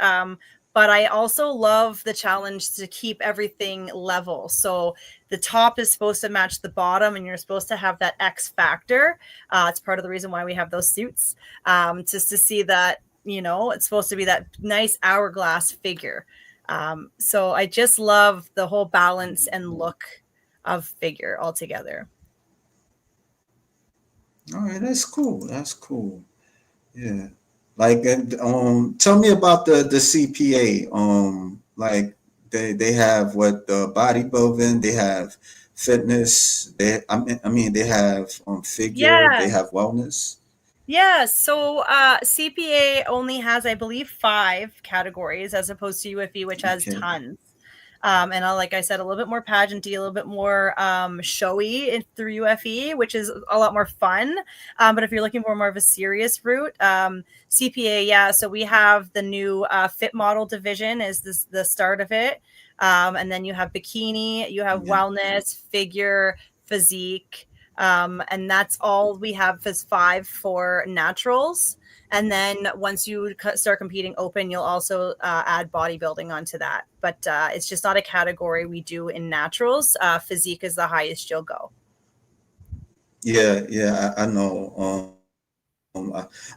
But I also love the challenge to keep everything level. So the top is supposed to match the bottom, and you're supposed to have that X factor. It's part of the reason why we have those suits, just to see that it's supposed to be that nice hourglass figure. So I just love the whole balance and look of figure altogether. All right, that's cool. That's cool. Yeah. Like, tell me about the CPA. Like they have what the bodybuilding, they have fitness, I mean they have figure, they Yeah. have wellness. Yeah, so CPA only has, I believe, 5 categories as opposed to UFE, which has Okay. tons. And like I said, a little bit more pageanty, a little bit more showy through UFE, which is a lot more fun. But if you're looking for more of a serious route, CPA, yeah. So we have the new fit model division is the start of it. And then you have bikini, you have Yeah. wellness, figure, physique. And that's all we have is 5 for naturals. And then once you start competing open, you'll also add bodybuilding onto that. But it's just not a category we do in naturals. Physique is the highest you'll go. Yeah, yeah, I know.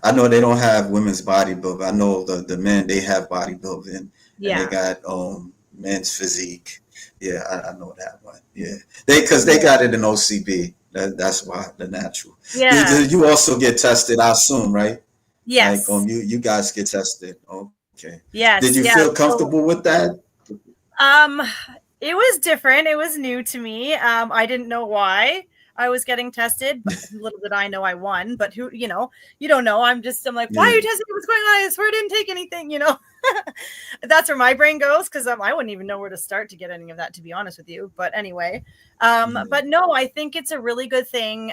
I know they don't have women's bodybuilding. I know the men they have bodybuilding, and they Yeah. got men's physique. Yeah, I know that one. Yeah, because they Yeah. got it in OCB. That's why the natural. Yeah. You also get tested, I assume, right? Like Yes. you guys get tested. Okay. Did you Yes. feel Yeah. comfortable So with that? Um, it was different. It was new to me. I didn't know why I was getting tested, but little did I know I won. But who, you don't know. I'm like, why are you Yeah, testing me? What's going on? I swear I didn't take anything. That's where my brain goes because I wouldn't even know where to start to get any of that, to be honest with you. But anyway, yeah, but no, I think it's a really good thing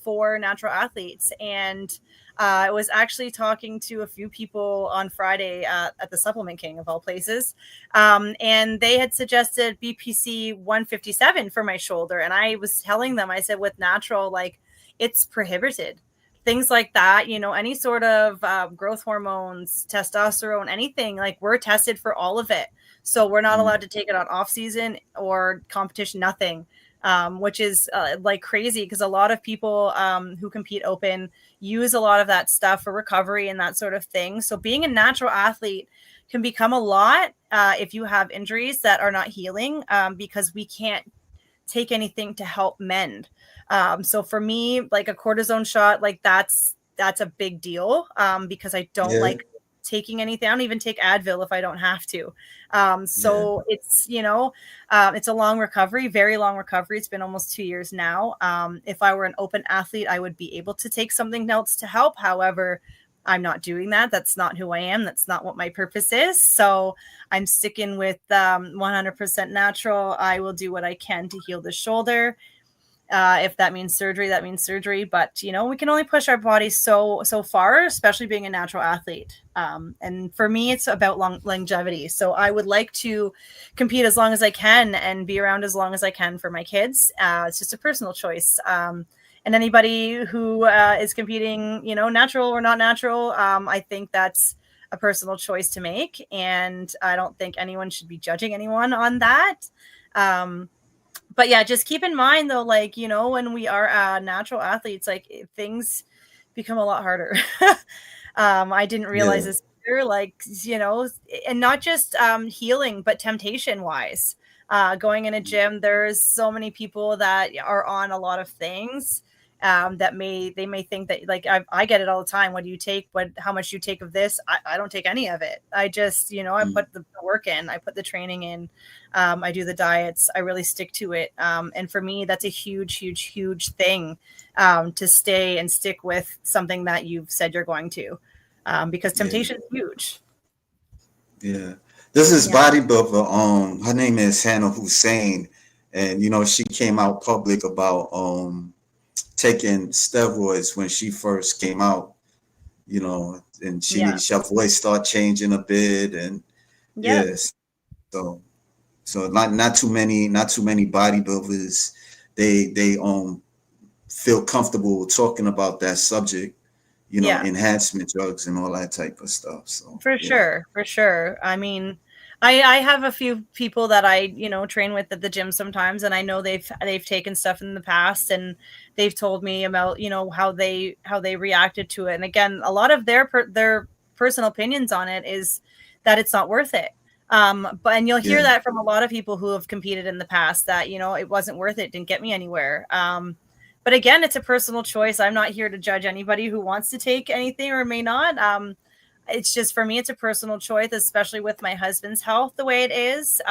for natural athletes. And I was actually talking to a few people on Friday at the Supplement King of all places, and they had suggested BPC 157 for my shoulder. And I was telling them, I said, with natural, like it's prohibited. Things like that, any sort of growth hormones, testosterone, anything, like we're tested for all of it. So we're not allowed mm, to take it on off season or competition, nothing. Which is like crazy because a lot of people who compete open use a lot of that stuff for recovery and that sort of thing. So being a natural athlete can become a lot if you have injuries that are not healing because we can't take anything to help mend. So for me, like a cortisone shot, like that's a big deal because I don't yeah, like taking anything. I don't even take Advil if I don't have to. yeah, So it's a long recovery, very long recovery. It's been almost 2 years now. If I were an open athlete, I would be able to take something else to help. However, I'm not doing that. That's not who I am. That's not what my purpose is. So I'm sticking with 100% natural. I will do what I can to heal the shoulder. If that means surgery, that means surgery. But we can only push our bodies so far, especially being a natural athlete. And for me, it's about longevity. So I would like to compete as long as I can and be around as long as I can for my kids. It's just a personal choice. And anybody who is competing, natural or not natural, I think that's a personal choice to make. And I don't think anyone should be judging anyone on that. But yeah, just keep in mind though, like, when we are natural athletes, like things become a lot harder. I didn't realize yeah, this either, like, and not just healing, but temptation wise. Going in a gym, there's so many people that are on a lot of things that they may think that, like, I get it all the time. What do you take? How much you take of this? I don't take any of it. I just, I mm, put the work in, I put the training in, I do the diets, I really stick to it. And for me, that's a huge, huge, huge thing to stay and stick with something that you've said you're going to, because yeah, temptation is huge. yeah. This is Yeah. bodybuilder. Her name is Hannah Hussein, and she came out public about taking steroids when she first came out. And Yeah. her voice started changing a bit, and Yep. yeah, so not too many bodybuilders they feel comfortable talking about that subject, Yeah. enhancement drugs and all that type of stuff. So For yeah, sure, for sure. I mean, I have a few people that I train with at the gym sometimes, and I know they've taken stuff in the past, and they've told me about how they reacted to it. And again, a lot of their personal opinions on it is that it's not worth it. But and you'll hear Yeah. that from a lot of people who have competed in the past that, you know, it wasn't worth it, didn't get me anywhere. But again, it's a personal choice. I'm not here to judge anybody who wants to take anything or may not. It's just for me, it's a personal choice, especially with my husband's health the way it is.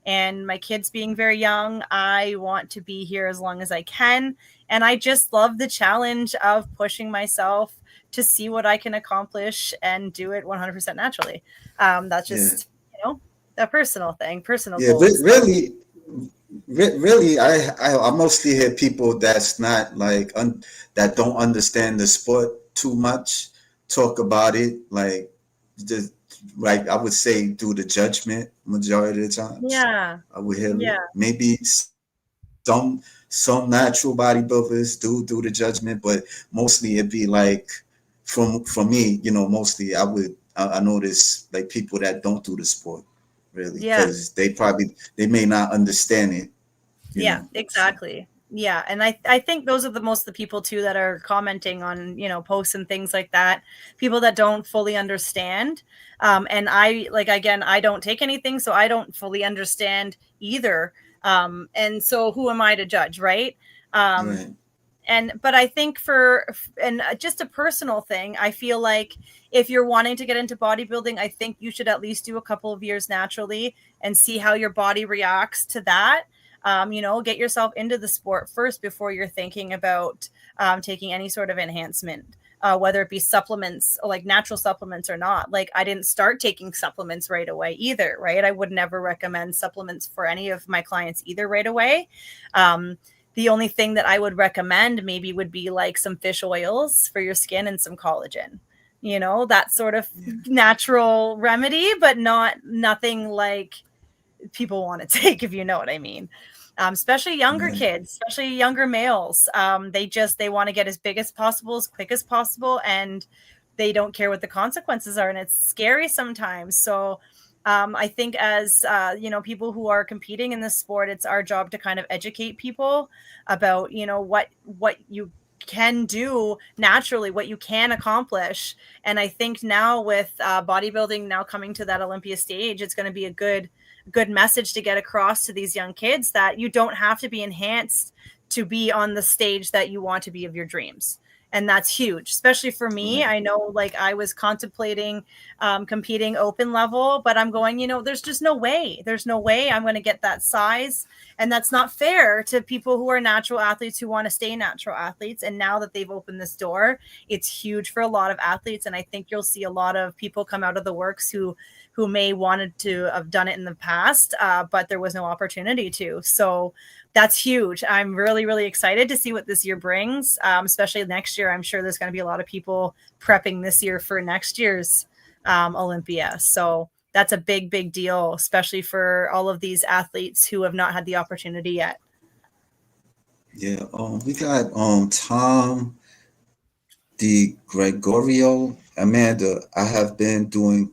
And my kids being very young, I want to be here as long as I can. And I just love the challenge of pushing myself to see what I can accomplish and do it 100% naturally. That's Yeah. just, you know, a personal thing, personal Yeah. goals. So, Really, really, I mostly hear people that's not like that don't understand the sport too much talk about it, like just like I would say do the judgment majority of the times. yeah, I would hear yeah, it. Maybe some natural bodybuilders do the judgment, but mostly it'd be like from me, you know, mostly I notice like people that don't do the sport really yeah. because they may not understand it, you Yeah, know. So exactly. Yeah, and I think those are the most the people too that are commenting on, you know, posts and things like that. People that don't fully understand. And I like again, I don't take anything, so I don't fully understand either. And so who am I to judge, right? Um, right, and but I think for and just a personal thing, I feel like if you're wanting to get into bodybuilding, I think you should at least do a couple of years naturally and see how your body reacts to that. You know, get yourself into the sport first before you're thinking about taking any sort of enhancement, whether it be supplements, like natural supplements or not. Like I didn't start taking supplements right away either, right? I would never recommend supplements for any of my clients either right away. The only thing that I would recommend maybe would be like some fish oils for your skin and some collagen. You know, that sort of yeah, natural remedy, but not nothing like people want to take, if you know what I mean. Especially younger right, kids, especially younger males. They want to get as big as possible, as quick as possible, and they don't care what the consequences are, and it's scary sometimes. So I think as you know, people who are competing in this sport, it's our job to kind of educate people about, you know, what you can do naturally, what you can accomplish. And I think now with bodybuilding now coming to that Olympia stage, it's going to be a good message to get across to these young kids that you don't have to be enhanced to be on the stage that you want to be of your dreams. And that's huge, especially for me. right, I know, like, I was contemplating competing open level, but I'm going, you know, there's just no way. There's no way I'm going to get that size. And that's not fair to people who are natural athletes who want to stay natural athletes. And now that they've opened this door, it's huge for a lot of athletes. And I think you'll see a lot of people come out of the works who may wanted to have done it in the past, but there was no opportunity to. So that's huge. I'm really, really excited to see what this year brings, especially next year. I'm sure there's going to be a lot of people prepping this year for next year's Olympia. So that's a big, big deal, especially for all of these athletes who have not had the opportunity yet. yeah. We got Tom De Gregorio. Amanda, I have been doing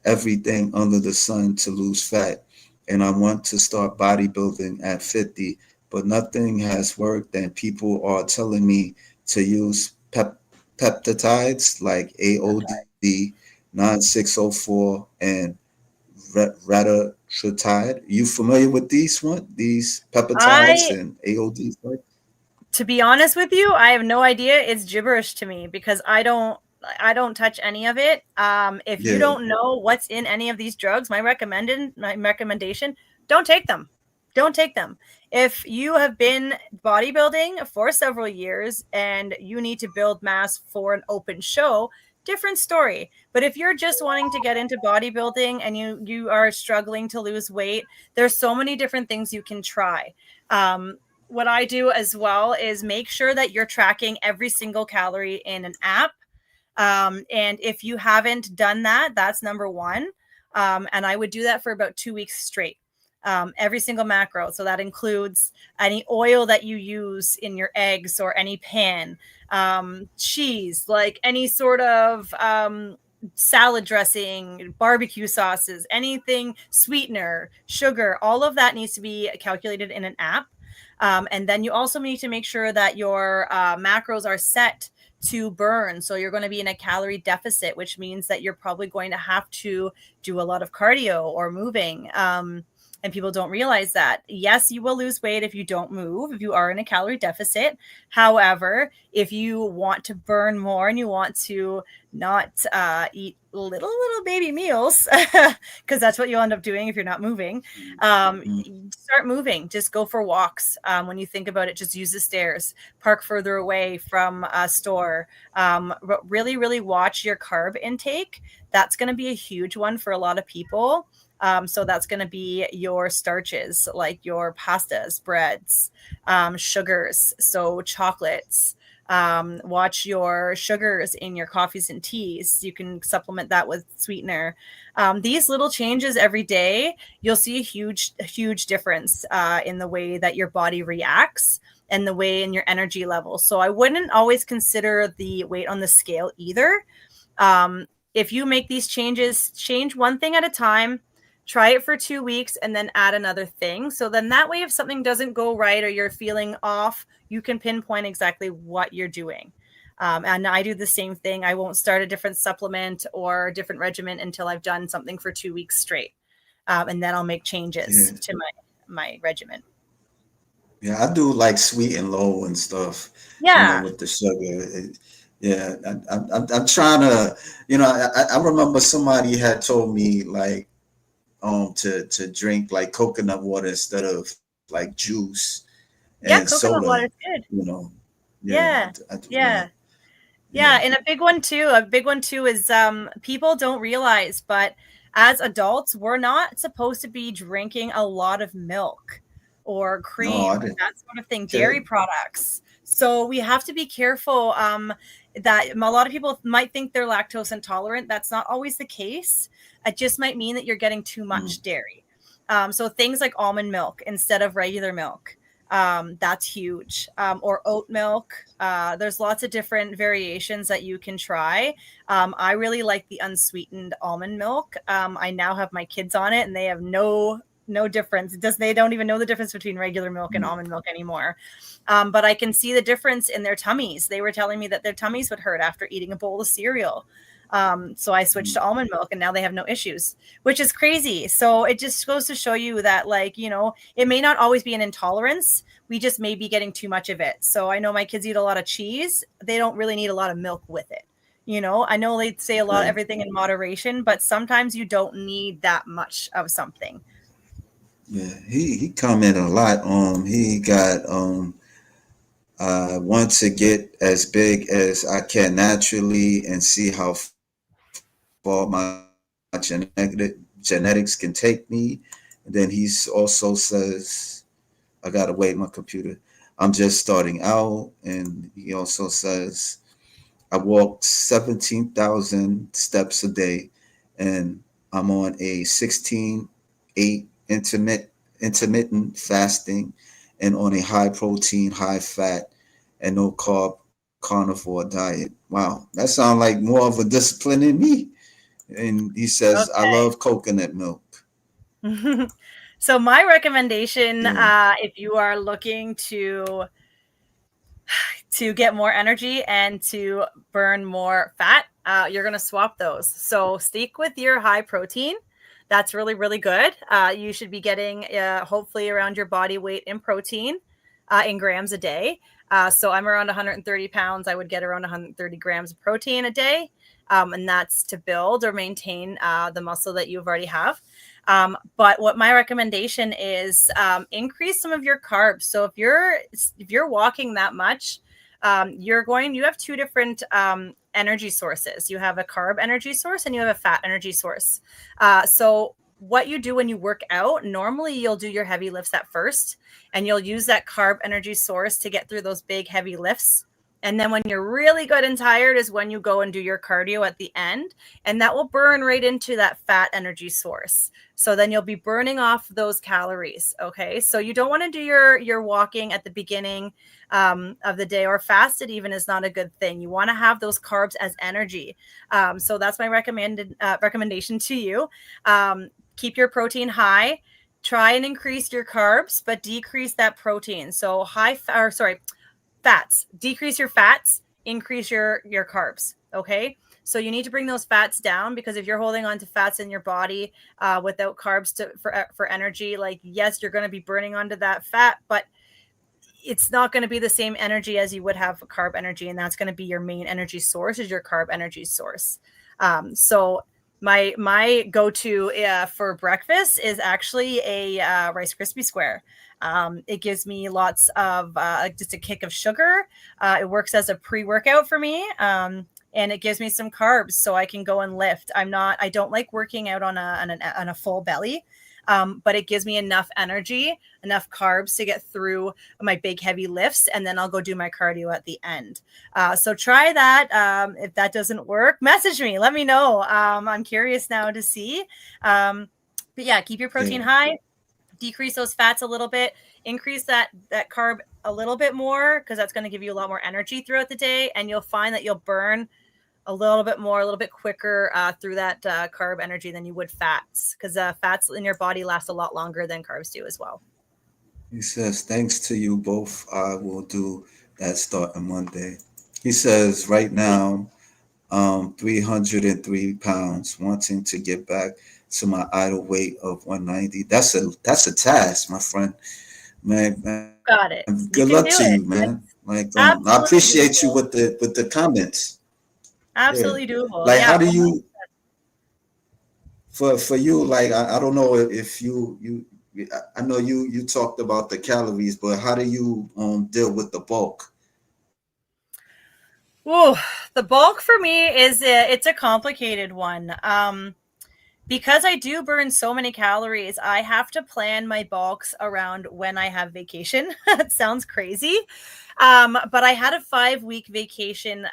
everything under the sun to lose fat, and I want to start bodybuilding at 50, but nothing has worked, and people are telling me to use peptides like AOD 9604 and retatrutide. You familiar with these peptides I and AOD? To be honest with you, I have no idea. It's gibberish to me because I don't touch any of it. If you Yeah, don't know what's in any of these drugs, my recommendation, don't take them. Don't take them. If you have been bodybuilding for several years and you need to build mass for an open show, different story. But if you're just wanting to get into bodybuilding and you are struggling to lose weight, there's so many different things you can try. What I do as well is make sure that you're tracking every single calorie in an app. And if you haven't done that, that's number one. And I would do that for about 2 weeks straight. Every single macro. So that includes any oil that you use in your eggs or any pan, cheese, like any sort of salad dressing, barbecue sauces, anything, sweetener, sugar, all of that needs to be calculated in an app. And then you also need to make sure that your macros are set to burn. So you're going to be in a calorie deficit, which means that you're probably going to have to do a lot of cardio or moving. And people don't realize that. Yes, you will lose weight if you don't move, if you are in a calorie deficit. However, if you want to burn more and you want to not eat little baby meals, because that's what you'll end up doing if you're not moving, start moving. Just go for walks. When you think about it, just use the stairs, park further away from a store. Really watch your carb intake. That's going to be a huge one for a lot of people. So that's going to be your starches, like your pastas, breads, sugars, so chocolates. Watch your sugars in your coffees and teas. You can supplement that with sweetener. These little changes every day, you'll see a huge difference in the way that your body reacts and the way in your energy level. So I wouldn't always consider the weight on the scale either. If you make these changes, change one thing at a time, try it for 2 weeks, and then add another thing. So then that way, if something doesn't go right or you're feeling off, you can pinpoint exactly what you're doing. And I do the same thing. I won't start a different supplement or different regimen until I've done something for 2 weeks straight. And then I'll make changes to my regimen. Yeah, I do like sweet and low and stuff, Yeah. with the sugar. Yeah, I'm trying to, I remember somebody had told me like, to drink like coconut water instead of like juice and Yeah, soda, coconut water is good. you know. Yeah, Yeah. I do that. Yeah. Yeah. Yeah, and a big one too is people don't realize, but as adults, we're not supposed to be drinking a lot of milk or No, I cream, didn't. that sort of thing, dairy Okay. products. So we have to be careful that a lot of people might think they're lactose intolerant. That's not always the case. It just might mean that you're getting too much dairy. So things like almond milk instead of regular milk. That's huge. Or oat milk. There's lots of different variations that you can try. I really like the unsweetened almond milk. I now have my kids on it, and they have no difference. They don't even know the difference between regular milk and almond milk anymore. But I can see the difference in their tummies. They were telling me that their tummies would hurt after eating a bowl of cereal. So I switched to almond milk, and now they have no issues, which is crazy. So it just goes to show you that, like, it may not always be an intolerance. We just may be getting too much of it. So I know my kids eat a lot of cheese. They don't really need a lot of milk with it. I know they say a lot, Right. everything in moderation, but sometimes you don't need that much of something. Yeah. He commented a lot. He got I want to get as big as I can naturally and see how far my genetics can take me. And then he's also says, I gotta wait my computer. I'm just starting out. And he also says, I walk 17,000 steps a day and I'm on a 16/8 intermittent fasting and on a high protein, high fat, and no carb carnivore diet. Wow, that sounds like more of a discipline in me. And he says, I Okay. love coconut milk. So my recommendation, Yeah. if you are looking to get more energy and to burn more fat, you're going to swap those. So stick with your high protein. That's really good. You should be getting hopefully around your body weight in protein in grams a day. So I'm around 130 pounds. I would get around 130 grams of protein a day. And that's to build or maintain the muscle that you already have. But what my recommendation is, increase some of your carbs. So if you're walking that much, you have two different energy sources. You have a carb energy source and you have a fat energy source. So what you do when you work out, normally you'll do your heavy lifts at first, and you'll use that carb energy source to get through those big heavy lifts. And then when you're really good and tired is when you go and do your cardio at the end, and that will burn right into that fat energy source. So then you'll be burning off those calories. Okay. So you don't want to do your walking at the beginning of the day, or fasted even is not a good thing. You want to have those carbs as energy. So that's my recommendation to you. Keep your protein high. Try and increase your carbs, but decrease that protein. So fats. Decrease your fats, increase your carbs. Okay. So you need to bring those fats down, because if you're holding on to fats in your body without carbs for energy, like, yes, you're going to be burning onto that fat, but it's not going to be the same energy as you would have carb energy. And that's going to be your main energy source, is your carb energy source. So my go-to for breakfast is actually a Rice Krispie square. It gives me lots of just a kick of sugar. It works as a pre-workout for me. And it gives me some carbs so I can go and lift. I don't like working out on a full belly. But it gives me enough energy, enough carbs to get through my big heavy lifts, and then I'll go do my cardio at the end. So try that. If that doesn't work, message me. Let me know. I'm curious now to see. But yeah, keep your protein high, decrease those fats a little bit, increase that carb a little bit more, because that's going to give you a lot more energy throughout the day, and you'll find that you'll burn a little bit more, a little bit quicker through that carb energy than you would fats, because fats in your body last a lot longer than carbs do as well. He says, thanks to you both, I will do that starting Monday. He says, right now, 303 pounds, wanting to get back to my idle weight of 190. That's a task, my friend. Man, Got it. good You luck can to do you, it. man. Like, I Absolutely appreciate doable. you with the comments. Absolutely Yeah. doable. Like, Yeah. how do you, for you, like, I don't know if you I know you talked about the calories, but how do you deal with the bulk? Ooh, the bulk for me is it's a complicated one. Because I do burn so many calories, I have to plan my bulks around when I have vacation. It sounds crazy. But I had a 5-week vacation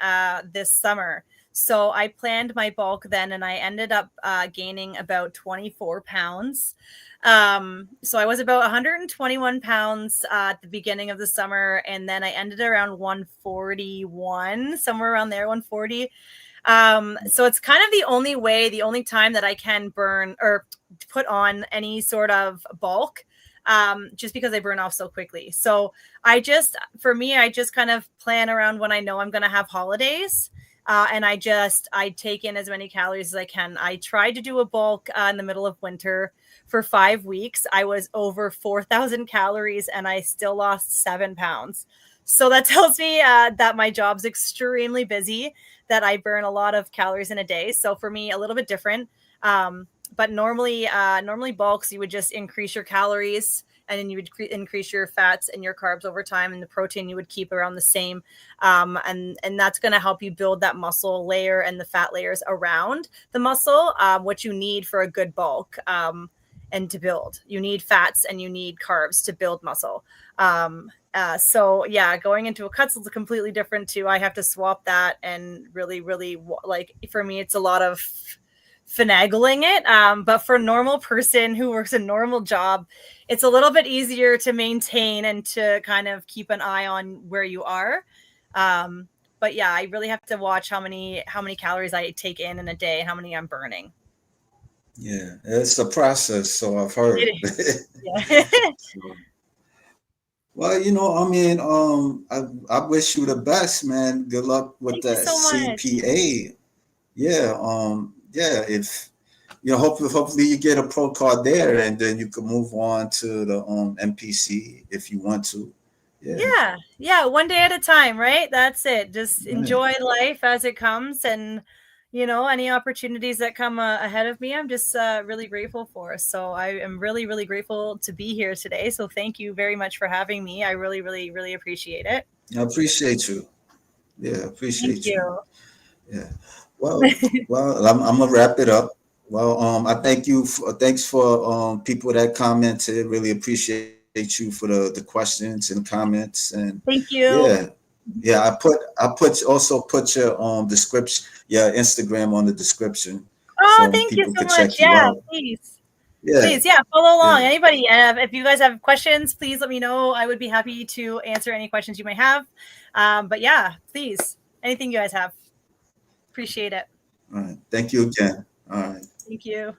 this summer. So I planned my bulk then, and I ended up gaining about 24 pounds. So I was about 121 pounds at the beginning of the summer, and then I ended around 141, somewhere around there, 140. So it's kind of the only time that I can burn or put on any sort of bulk, just because I burn off so quickly. So I just kind of plan around when I know I'm going to have holidays. And I take in as many calories as I can. I tried to do a bulk in the middle of winter for 5 weeks. I was over 4,000 calories and I still lost 7 pounds. So that tells me that my job's extremely busy, that I burn a lot of calories in a day. So for me, a little bit different. But normally bulks, you would just increase your calories, and then you would increase your fats and your carbs over time, and the protein you would keep around the same. And that's going to help you build that muscle layer and the fat layers around the muscle, what you need for a good bulk. And to build, you need fats and you need carbs to build muscle. So yeah, going into a cut's is completely different too. I have to swap that, and really, like, for me, it's a lot of finagling it. But for a normal person who works a normal job, it's a little bit easier to maintain and to kind of keep an eye on where you are. But yeah, I really have to watch how many calories I take in a day, how many I'm burning. Yeah, it's a process, so I've heard. It is. Yeah. Well, I mean, I wish you the best, man. Good luck with Thank you that so much. CPA. Yeah, yeah. If hopefully you get a pro card there, and then you can move on to the MPC if you want to. Yeah, one day at a time, right? That's it. Just Right. enjoy life as it comes, and any opportunities that come ahead of me, I'm just really grateful for. So I am really, really grateful to be here today. So thank you very much for having me. I really, really, really appreciate it. I appreciate you. Yeah, Thank appreciate you. you. Yeah. Well, I'm gonna wrap it up. Well, I thank you. Thanks for people that commented. Really appreciate you for the questions and comments. And Thank you. yeah, yeah. Also put your description, your Instagram on the description, Oh, so thank you people so could much. check you Yeah, out. please. Yeah, Please, yeah, follow along. yeah. Anybody, if you guys have questions, please let me know. I would be happy to answer any questions you may have. But yeah, please, anything you guys have. Appreciate it. All right. Thank you again. All right. Thank you.